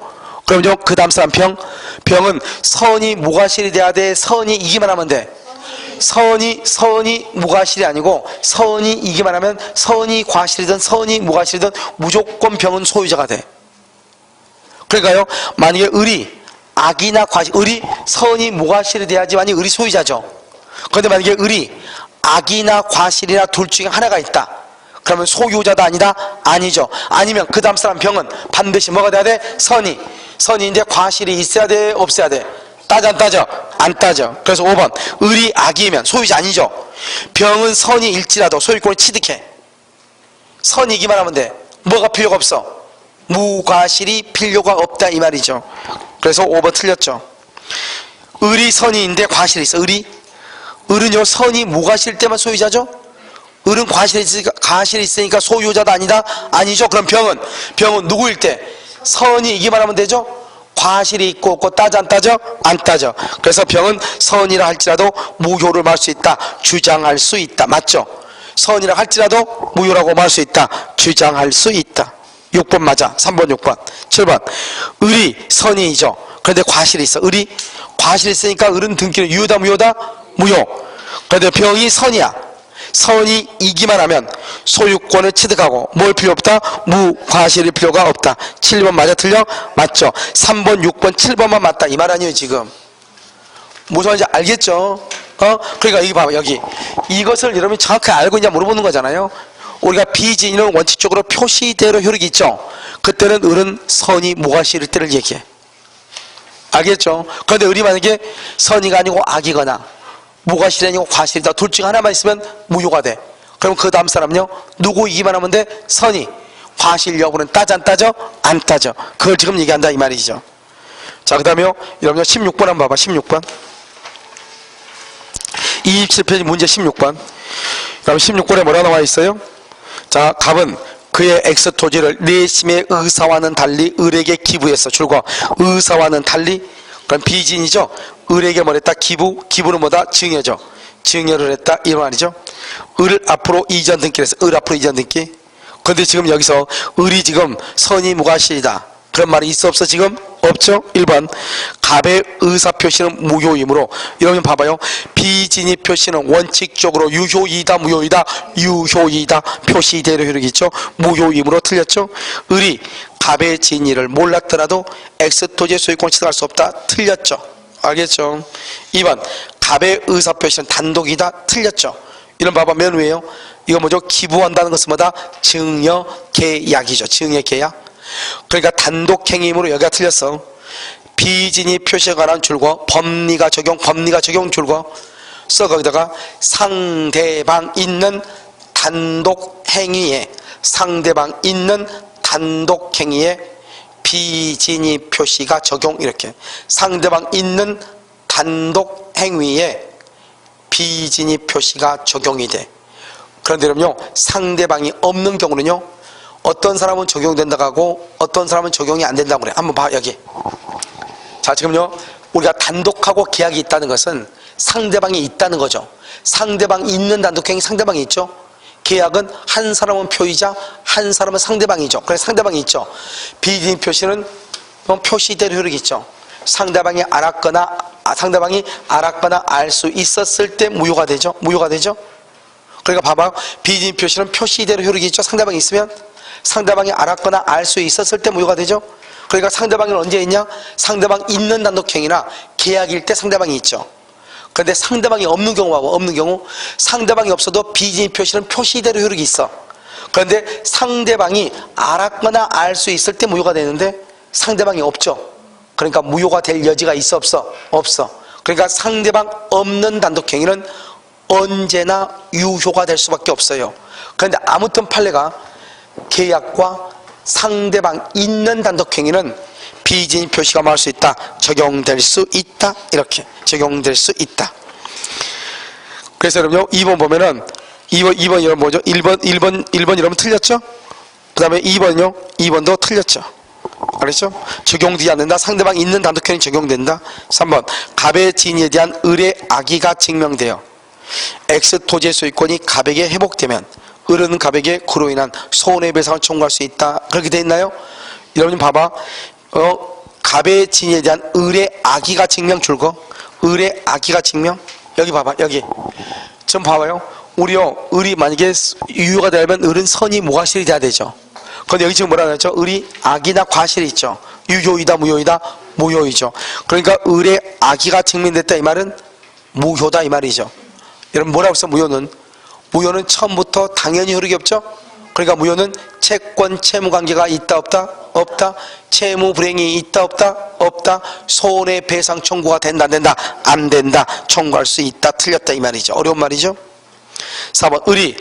그럼요, 그 다음 사람 병은 선이 무과실이 돼야 돼? 선이 이기만 하면 돼? 선이 무과실이 아니고 선이 이기만 하면 선이 과실이든 선이 무과실이든 무조건 병은 소유자가 돼. 그러니까요, 만약에 을이 악이나 과실, 을이 선이 무과실이 돼야지만이 을이 소유자죠. 그런데 만약에 을이 악이나 과실이나 둘 중에 하나가 있다. 그러면 소유자도 아니다? 아니죠. 아니면 그 다음 사람 병은 반드시 뭐가 돼야 돼? 선이인데 과실이 있어야 돼? 없어야 돼? 따져 안 따져? 안 따져. 그래서 5번 을이 악이면 소유자 아니죠. 병은 선이일지라도 소유권을 취득해. 선이기만 하면 돼. 뭐가 필요가 없어? 무과실이 필요가 없다 이 말이죠. 그래서 5번 틀렸죠. 을이 선이인데 과실이 있어. 을은요, 선이 무과실 때만 소유자죠? 을은 과실이 있으니까 소유자도 아니다? 아니죠. 그럼 병은 누구일 때? 선이 이기만 하면 되죠? 과실이 있고 없고 따져 안 따져? 안 따져. 그래서 병은 선이라 할지라도 무효를 말할 수 있다. 주장할 수 있다. 맞죠? 선이라 할지라도 무효라고 말할 수 있다. 주장할 수 있다. 6번 맞아. 3번 6번 7번 을이 선이죠. 그런데 과실이 있어. 을이 과실이 있으니까 을은 등기는 유효다 무효다? 무효. 그런데 병이 선이야. 선이 이기만 하면 소유권을 취득하고 뭘 필요 없다? 무과실일 필요가 없다. 7번 맞아 틀려? 맞죠. 3번 6번 7번만 맞다 이 말 아니에요 지금. 무슨 말인지 알겠죠? 그러니까 여기 봐봐, 여기 이것을 여러분이 정확히 알고 있냐 물어보는 거잖아요. 우리가 비진이는 원칙적으로 표시대로 효력이 있죠. 그때는 을은 선이 무과실일 때를 얘기해. 알겠죠? 그런데 을이 만약에 선이가 아니고 악이거나 무과실이 아니고 과실이다. 둘 중 하나만 있으면 무효가 돼. 그럼 그 다음 사람은요, 누구 이기만 하면 돼? 선이. 과실 여부는 따져 안 따져? 안 따져. 그걸 지금 얘기한다 이 말이죠. 자, 그 다음에요, 여러분요 16번 한번 봐봐. 16번 27페이지 문제 16번. 그럼 16번에 뭐라 나와 있어요? 자, 갑은 그의 X 토지를 내심의 의사와는 달리 을에게 기부했어. 줄과 의사와는 달리. 그럼 비진이죠. 을에게 뭘 했다? 기부는 뭐다? 증여죠. 증여를 했다 이 말이죠. 을 앞으로 이전 등기를 했어. 을 앞으로 이전 등기. 그런데 지금 여기서 을이 지금 선이 무과실이다 그런 말이 있어 없어? 지금 없죠. 1번 갑의 의사 표시는 무효이므로, 여러분 봐봐요, 비진이 표시는 원칙적으로 유효이다 무효이다? 유효이다. 표시대로 효력이 있죠. 무효이므로 틀렸죠. 을이 갑의 진위를 몰랐더라도 X토지의 소유권 취득할 수 없다. 틀렸죠. 알겠죠? 2번 갑의 의사표시는 단독이다. 틀렸죠. 이런 봐봐, 면 위에요. 이거 뭐죠? 기부한다는 것은 뭐다? 증여계약이죠. 증여계약. 그러니까 단독행위임으로 여기가 틀렸어. 비진이 표시에 관한 줄과 법리가 적용 줄과 써 거기다가 상대방 있는 단독행위에 비진이 표시가 적용. 이렇게 상대방 있는 단독행위에 비진이 표시가 적용이 돼. 그런데 그럼요, 상대방이 없는 경우는요, 어떤 사람은 적용된다고 하고 어떤 사람은 적용이 안 된다고 그래. 한번 봐, 여기. 자, 지금요, 우리가 단독하고 계약이 있다는 것은 상대방이 있다는 거죠. 상대방이 있는 단독행위, 상대방이 있죠. 계약은 한 사람은 표의자, 한 사람은 상대방이죠. 그래서 상대방이 있죠. 비진이 표시는 표시대로 효력이 있죠. 상대방이 알았거나 알 수 있었을 때 무효가 되죠. 그러니까 봐봐, 비진이 표시는 표시대로 효력이 있죠. 상대방이 있으면 상대방이 알았거나 알 수 있었을 때 무효가 되죠. 그러니까 상대방이 언제 있냐? 상대방 있는 단독행위나 계약일 때 상대방이 있죠. 그런데 상대방이 없는 경우하고 없는 경우, 상대방이 없어도 비진이 표시는 표시대로 효력이 있어. 그런데 상대방이 알았거나 알 수 있을 때 무효가 되는데 상대방이 없죠. 그러니까 무효가 될 여지가 있어, 없어? 없어. 그러니까 상대방 없는 단독행위는 언제나 유효가 될 수밖에 없어요. 그런데 아무튼 판례가 계약과 상대방 있는 단독행위는 비진이 표시가 뭐할 수 있다? 적용될 수 있다. 이렇게 적용될 수 있다. 그래서 여러분요, 2번 보면은 2번 이름 뭐죠? 1번 이름은 틀렸죠? 그 다음에 2번요, 2번도 틀렸죠. 알았죠? 적용되지 않는다. 상대방 있는 단독행위 적용된다. 3번 갑의 지인에 대한 을의 악의가 증명되어 X 토지의 소유권이 갑에게 회복되면 을은 갑에게 그로 인한 손해배상을 청구할 수 있다. 그렇게 돼 있나요? 여러분 봐봐. 갑의 지인에 대한 을의 악의가 증명 줄거. 을의 악의가 증명. 여기 봐봐. 여기 좀 봐봐요. 을이 만약에 유효가 되려면 을은 선이 무과실이 돼야 되죠. 근데 여기 지금 뭐라 그랬죠? 을이 악이나 과실이 있죠. 유효이다, 무효이다? 무효이죠. 그러니까 을의 악의가 증명됐다 이 말은 무효다 이 말이죠. 여러분 뭐라고 했어? 무효는 처음부터 당연히 효력이 없죠. 그러니까 무효는 채권 채무관계가 있다 없다? 없다. 채무 불행이 있다 없다? 없다. 손해배상 청구가 된다 안 된다? 안 된다. 청구할 수 있다 틀렸다 이 말이죠. 어려운 말이죠. 4번 을이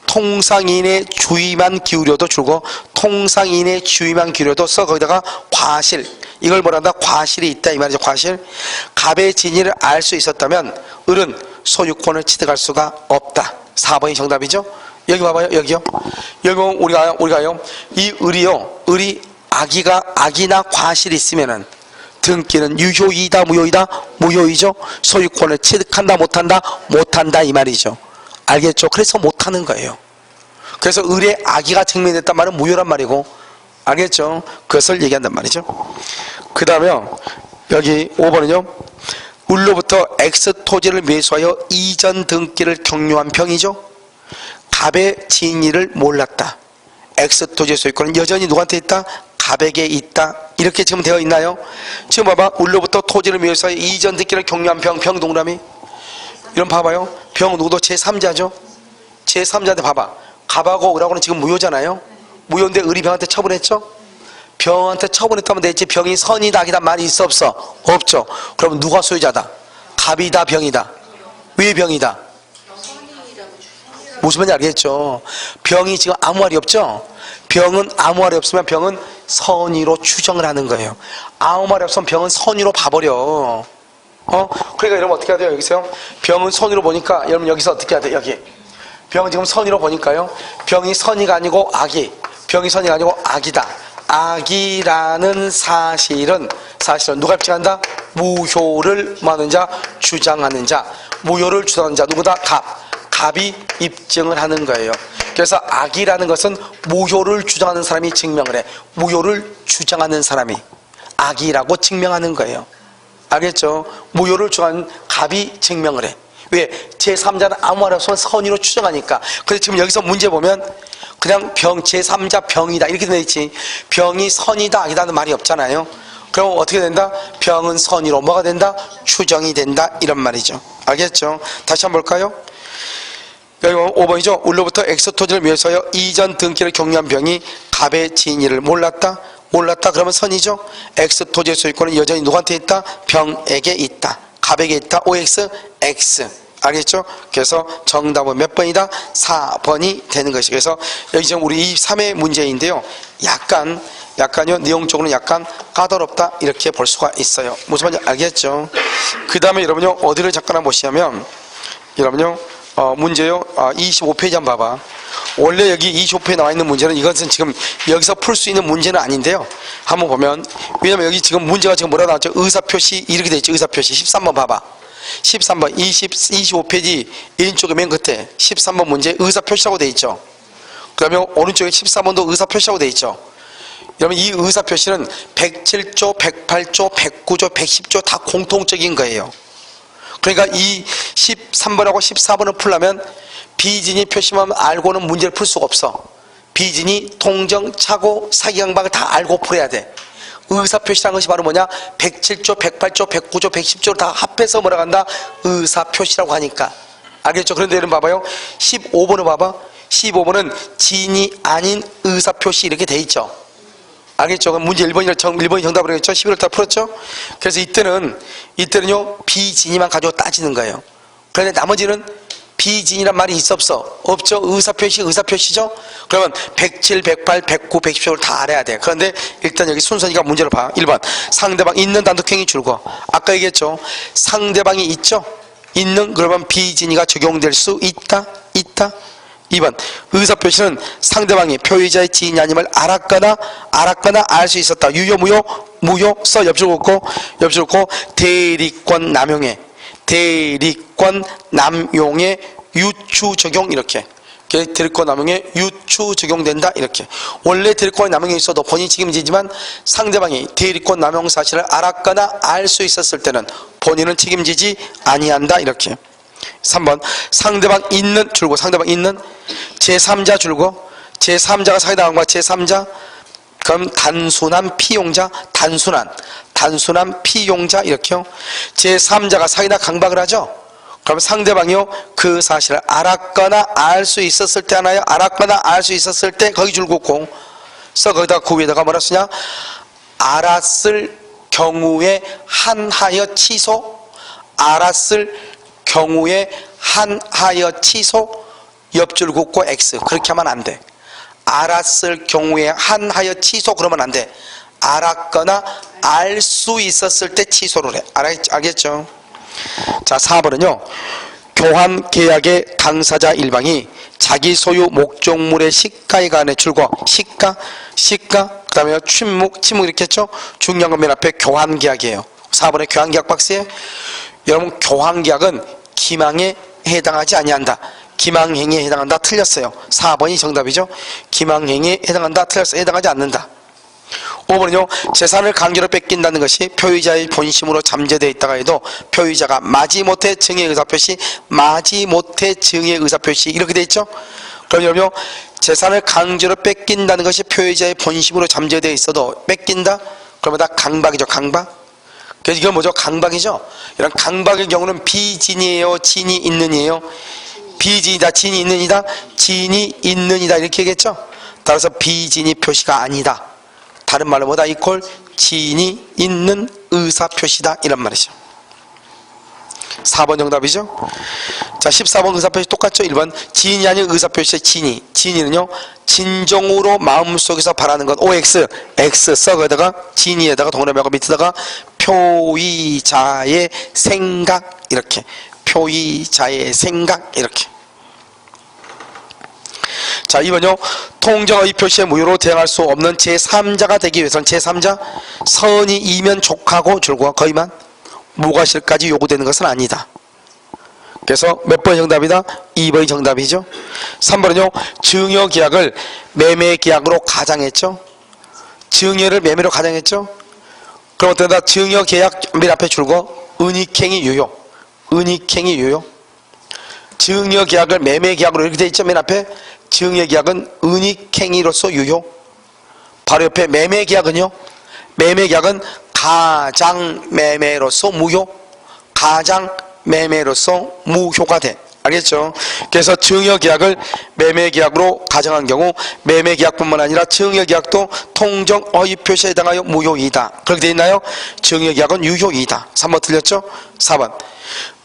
통상인의 주의만 기울여도 줄고 통상인의 주의만 기울여도 써 거기다가 과실, 이걸 뭐란다? 과실이 있다 이 말이죠. 과실. 갑의 진위를 알 수 있었다면 을은 소유권을 취득할 수가 없다. 4번이 정답이죠. 여기 봐봐요. 여기요. 여기 우리가요 이 을이 악이나 과실이 있으면은 등기는 유효이다 무효이다? 무효이죠. 소유권을 취득한다 못한다? 못한다 이 말이죠. 알겠죠? 그래서 못하는 거예요. 그래서 을의 악의가 증명됐단 말은 무효란 말이고, 알겠죠? 그것을 얘기한단 말이죠. 그 다음에 여기 5번은요 을로부터 X 토지를 매수하여 이전 등기를 격려한 병이죠. 갑의 진위를 몰랐다. X 토지의 소유권은 여전히 누구한테 있다? 갑에게 있다. 이렇게 지금 되어 있나요? 지금 봐봐. 을로부터 토지를 매수하여 이전 등기를 격려한 병 동그라미. 이런 봐봐요. 병 누구도 제3자죠. 제3자한테 봐봐. 갑하고 을하고는 지금 무효잖아요. 무효인데 을이 병한테 처분했죠. 병한테 처분했다면 되지. 병이 선이다 악이다 말이 있어 없어? 없죠. 그러면 누가 소유자다? 갑이다 병이다? 왜 병이다? 무슨 말인지 알겠죠. 병이 지금 아무 말이 없죠. 병은 아무 말이 없으면 병은 선의로 추정을 하는 거예요. 아무 말이 없으면 병은 선의로 봐버려. 그러니까 여러분 어떻게 해야 돼요? 여기서요 병은 선의로 보니까 여러분 여기서 어떻게 해야 돼요? 여기 병은 지금 선의로 보니까요 병이 선의가 아니고 병이 선의가 아니고 악이다. 악이라는 사실은 누가 입증한다? 무효를 뭐하는 자? 주장하는 자. 무효를 주장하는 자 누구다? 갑이 입증을 하는 거예요. 그래서 악이라는 것은 무효를 주장하는 사람이 증명을 해. 무효를 주장하는 사람이 악이라고 증명하는 거예요. 알겠죠? 무효를 주장하는 갑이 증명을 해. 왜? 제3자는 아무 말 없으면 선의로 추정하니까. 근데 지금 여기서 문제 보면 그냥 제3자 병이다 이렇게 되어 있지. 병이 선이다 악이다는 말이 없잖아요. 그럼 어떻게 된다? 병은 선의로 뭐가 된다? 추정이 된다 이런 말이죠. 알겠죠? 다시 한번 볼까요? 그리고 5번이죠. 울로부터 엑스토지를 위해서요 이전 등기를 경유한 병이 갑의 진위를 몰랐다. 그러면 선이죠. 엑스토지의 소유권은 여전히 누구한테 있다? 병에게 있다. 갑에게 있다. OX, X. 알겠죠? 그래서 정답은 몇 번이다? 4번이 되는 것이. 그래서 여기 지금 우리 이 3의 문제인데요. 약간요, 내용적으로는 약간 까다롭다. 이렇게 볼 수가 있어요. 무슨 말인지 알겠죠? 그 다음에 여러분요, 어디를 잠깐 보시면, 여러분요, 문제요, 25페이지 한번 봐봐. 원래 여기 25페이지에 나와 있는 문제는 이것은 지금 여기서 풀 수 있는 문제는 아닌데요. 한번 보면, 왜냐면 여기 지금 문제가 지금 뭐라 나왔죠? 의사표시, 이렇게 돼 있죠. 의사표시. 13번 봐봐. 13번, 25페이지 왼쪽에 맨 끝에 13번 문제 의사표시라고 돼 있죠. 그러면 오른쪽에 14번도 의사표시라고 돼 있죠. 여러분 이 의사표시는 107조, 108조, 109조, 110조 다 공통적인 거예요. 그러니까 이 13번하고 14번을 풀려면 비진이 표시만 알고는 문제를 풀 수가 없어. 비진이 통정, 착오, 사기강박을 다 알고 풀어야 돼. 의사표시라는 것이 바로 뭐냐? 107조, 108조, 109조, 110조를 다 합해서 뭐라고 한다? 의사표시라고 하니까. 알겠죠? 그런데 여러분 봐봐요. 15번을 봐봐. 15번은 진이 아닌 의사표시 이렇게 돼 있죠. 알겠죠? 문제 1번이 정답으로 했죠? 11월달 풀었죠? 그래서 이때는요, 비진이만 가지고 따지는 거예요. 그런데 나머지는 비진이란 말이 있어 없어? 없죠? 의사표시죠? 그러면 107, 108, 109, 110조를 다 알아야 돼. 그런데 일단 여기 순서니까 문제를 봐. 1번 상대방 있는 단독행위 줄거. 아까 얘기했죠? 상대방이 있죠? 있는 그러면 비진이가 적용될 수 있다? 2번 의사표시는 상대방이 표의자의 지인이 아님을 알았거나 알 수 있었다. 유효 무효 써 옆줄 긋고 대리권 남용의 유추 적용 이렇게. 대리권 남용에 유추 적용된다 이렇게. 원래 대리권 남용이 있어도 본인이 책임지지만 상대방이 대리권 남용 사실을 알았거나 알 수 있었을 때는 본인은 책임지지 아니한다 이렇게. 3번 상대방 있는 줄고 상대방 있는 제3자 줄고 제3자가 사기당한 거야. 제3자 그럼 단순한 피용자 단순한 피용자 이렇게요. 제3자가 사기나 강박을 하죠. 그럼 상대방이요 그 사실을 알았거나 알 수 있었을 때 하나요. 알았거나 알 수 있었을 때 거기 줄 긋고 써 거기다 그 위에다가 뭐라 쓰냐. 알았을 경우에 한하여 취소. 알았을 경우에 한하여 취소. 옆줄 긋고 X. 그렇게 하면 안 돼. 알았을 경우에 한하여 취소 그러면 안 돼. 알았거나 알 수 있었을 때 취소를 해. 알겠죠? 자 4번은요 교환 계약의 당사자 일방이 자기 소유 목적물의 시가에 관해 줄거 시가 그 다음에 침묵 이렇게 했죠. 중요한 건 맨 앞에 교환 계약이에요. 4번의 교환 계약 박스에 여러분 교환 계약은 기망에 해당하지 아니한다. 기망행위에 해당한다. 틀렸어요. 4번이 정답이죠. 기망행위에 해당한다. 틀렸어요. 해당하지 않는다. 5번은요 재산을 강제로 뺏긴다는 것이 표의자의 본심으로 잠재되어 있다가 해도 표의자가 마지못해 증의 의사표시 이렇게 되어 있죠. 그럼 여러분요 재산을 강제로 뺏긴다는 것이 표의자의 본심으로 잠재되어 있어도 뺏긴다? 그러면 다 강박이죠. 강박. 그래서 이건 뭐죠? 강박이죠. 이런 강박의 경우는 비진이에요? 진이 있는이에요? 비진이다. 진이 있는이다? 진이 있는이다 이렇게 얘기했죠. 따라서 비진이 표시가 아니다. 다른 말로 뭐다? 이퀄 진이 있는 의사표시다 이런 말이죠. 4번 정답이죠. 자 14번 의사표시 똑같죠. 1번 진이 아닌 의사표시의 진이는요 진정으로 마음속에서 바라는 것 OX X 써 거기다가 진이에다가 동그라미하고 밑에다가 표의자의 생각 이렇게. 표의자의 생각 이렇게. 자 2번요 통정의 표시의 무효로 대항할 수 없는 제3자가 되기 위해서는 제3자 선이 이면 족하고 줄과 거의만 무과실까지 요구되는 것은 아니다. 그래서 몇 번이 정답이다? 2번이 정답이죠. 3번은요 증여계약을 매매계약으로 가장했죠. 증여를 매매로 가장했죠. 그럼 어떻게 된다? 증여계약 맨 앞에 줄고 은닉행위 유효. 증여계약을 매매계약으로 이렇게 돼 있죠. 맨 앞에 증여계약은 은닉행위로서 유효. 바로 옆에 매매계약은요 매매계약은 가장매매로서 무효. 가장매매로서 무효가 돼. 알겠죠? 그래서 증여계약을 매매계약으로 가정한 경우 매매계약뿐만 아니라 증여계약도 통정 허위 표시에 해당하여 무효이다. 그렇게 되어 있나요? 증여계약은 유효이다. 3번 틀렸죠? 4번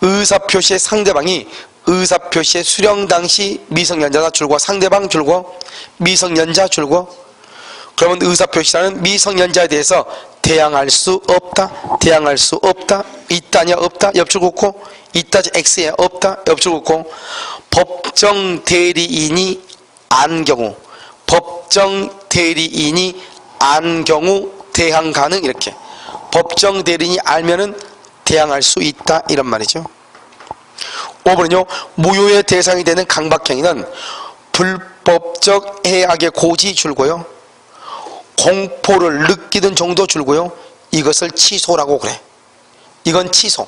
의사표시의 상대방이 의사표시의 수령 당시 미성년자다 줄고 상대방 줄고 미성년자 줄고 그러면 의사표시라는 미성년자에 대해서 대항할 수 없다. 대항할 수 없다. 있다냐 없다. 옆줄 긋고 있다지 X에 없다. 옆줄 긋고 법정 대리인이 안 경우 법정 대리인이 안 경우 대항 가능 이렇게 법정 대리인이 알면은 대항할 수 있다 이런 말이죠. 5번은요. 무효의 대상이 되는 강박행위는 불법적 해악의 고지 줄고요. 공포를 느끼는 정도 줄고요. 이것을 취소라고 그래. 이건 취소.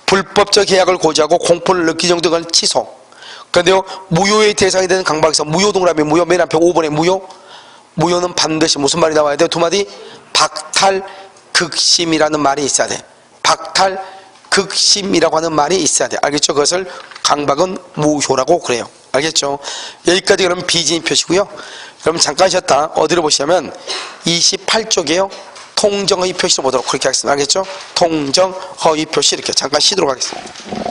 불법적 해악을 고지하고 공포를 느끼는 정도가 취소. 그런데요. 무효의 대상이 되는 강박에서 무효 동그라미 무효 맨 앞에 5번에 무효. 무효는 반드시 무슨 말이 나와야 돼요? 두 마디 박탈극심이라는 말이 있어야 돼. 박탈극심이라고 하는 말이 있어야 돼. 알겠죠? 그것을 강박은 무효라고 그래요. 알겠죠? 여기까지 그러면 비진입 표시고요. 그럼 잠깐 쉬었다 어디로 보시냐면 28쪽이에요. 통정허위 표시로 보도록 그렇게 하겠습니다. 알겠죠? 통정허위 표시 이렇게 잠깐 쉬도록 하겠습니다.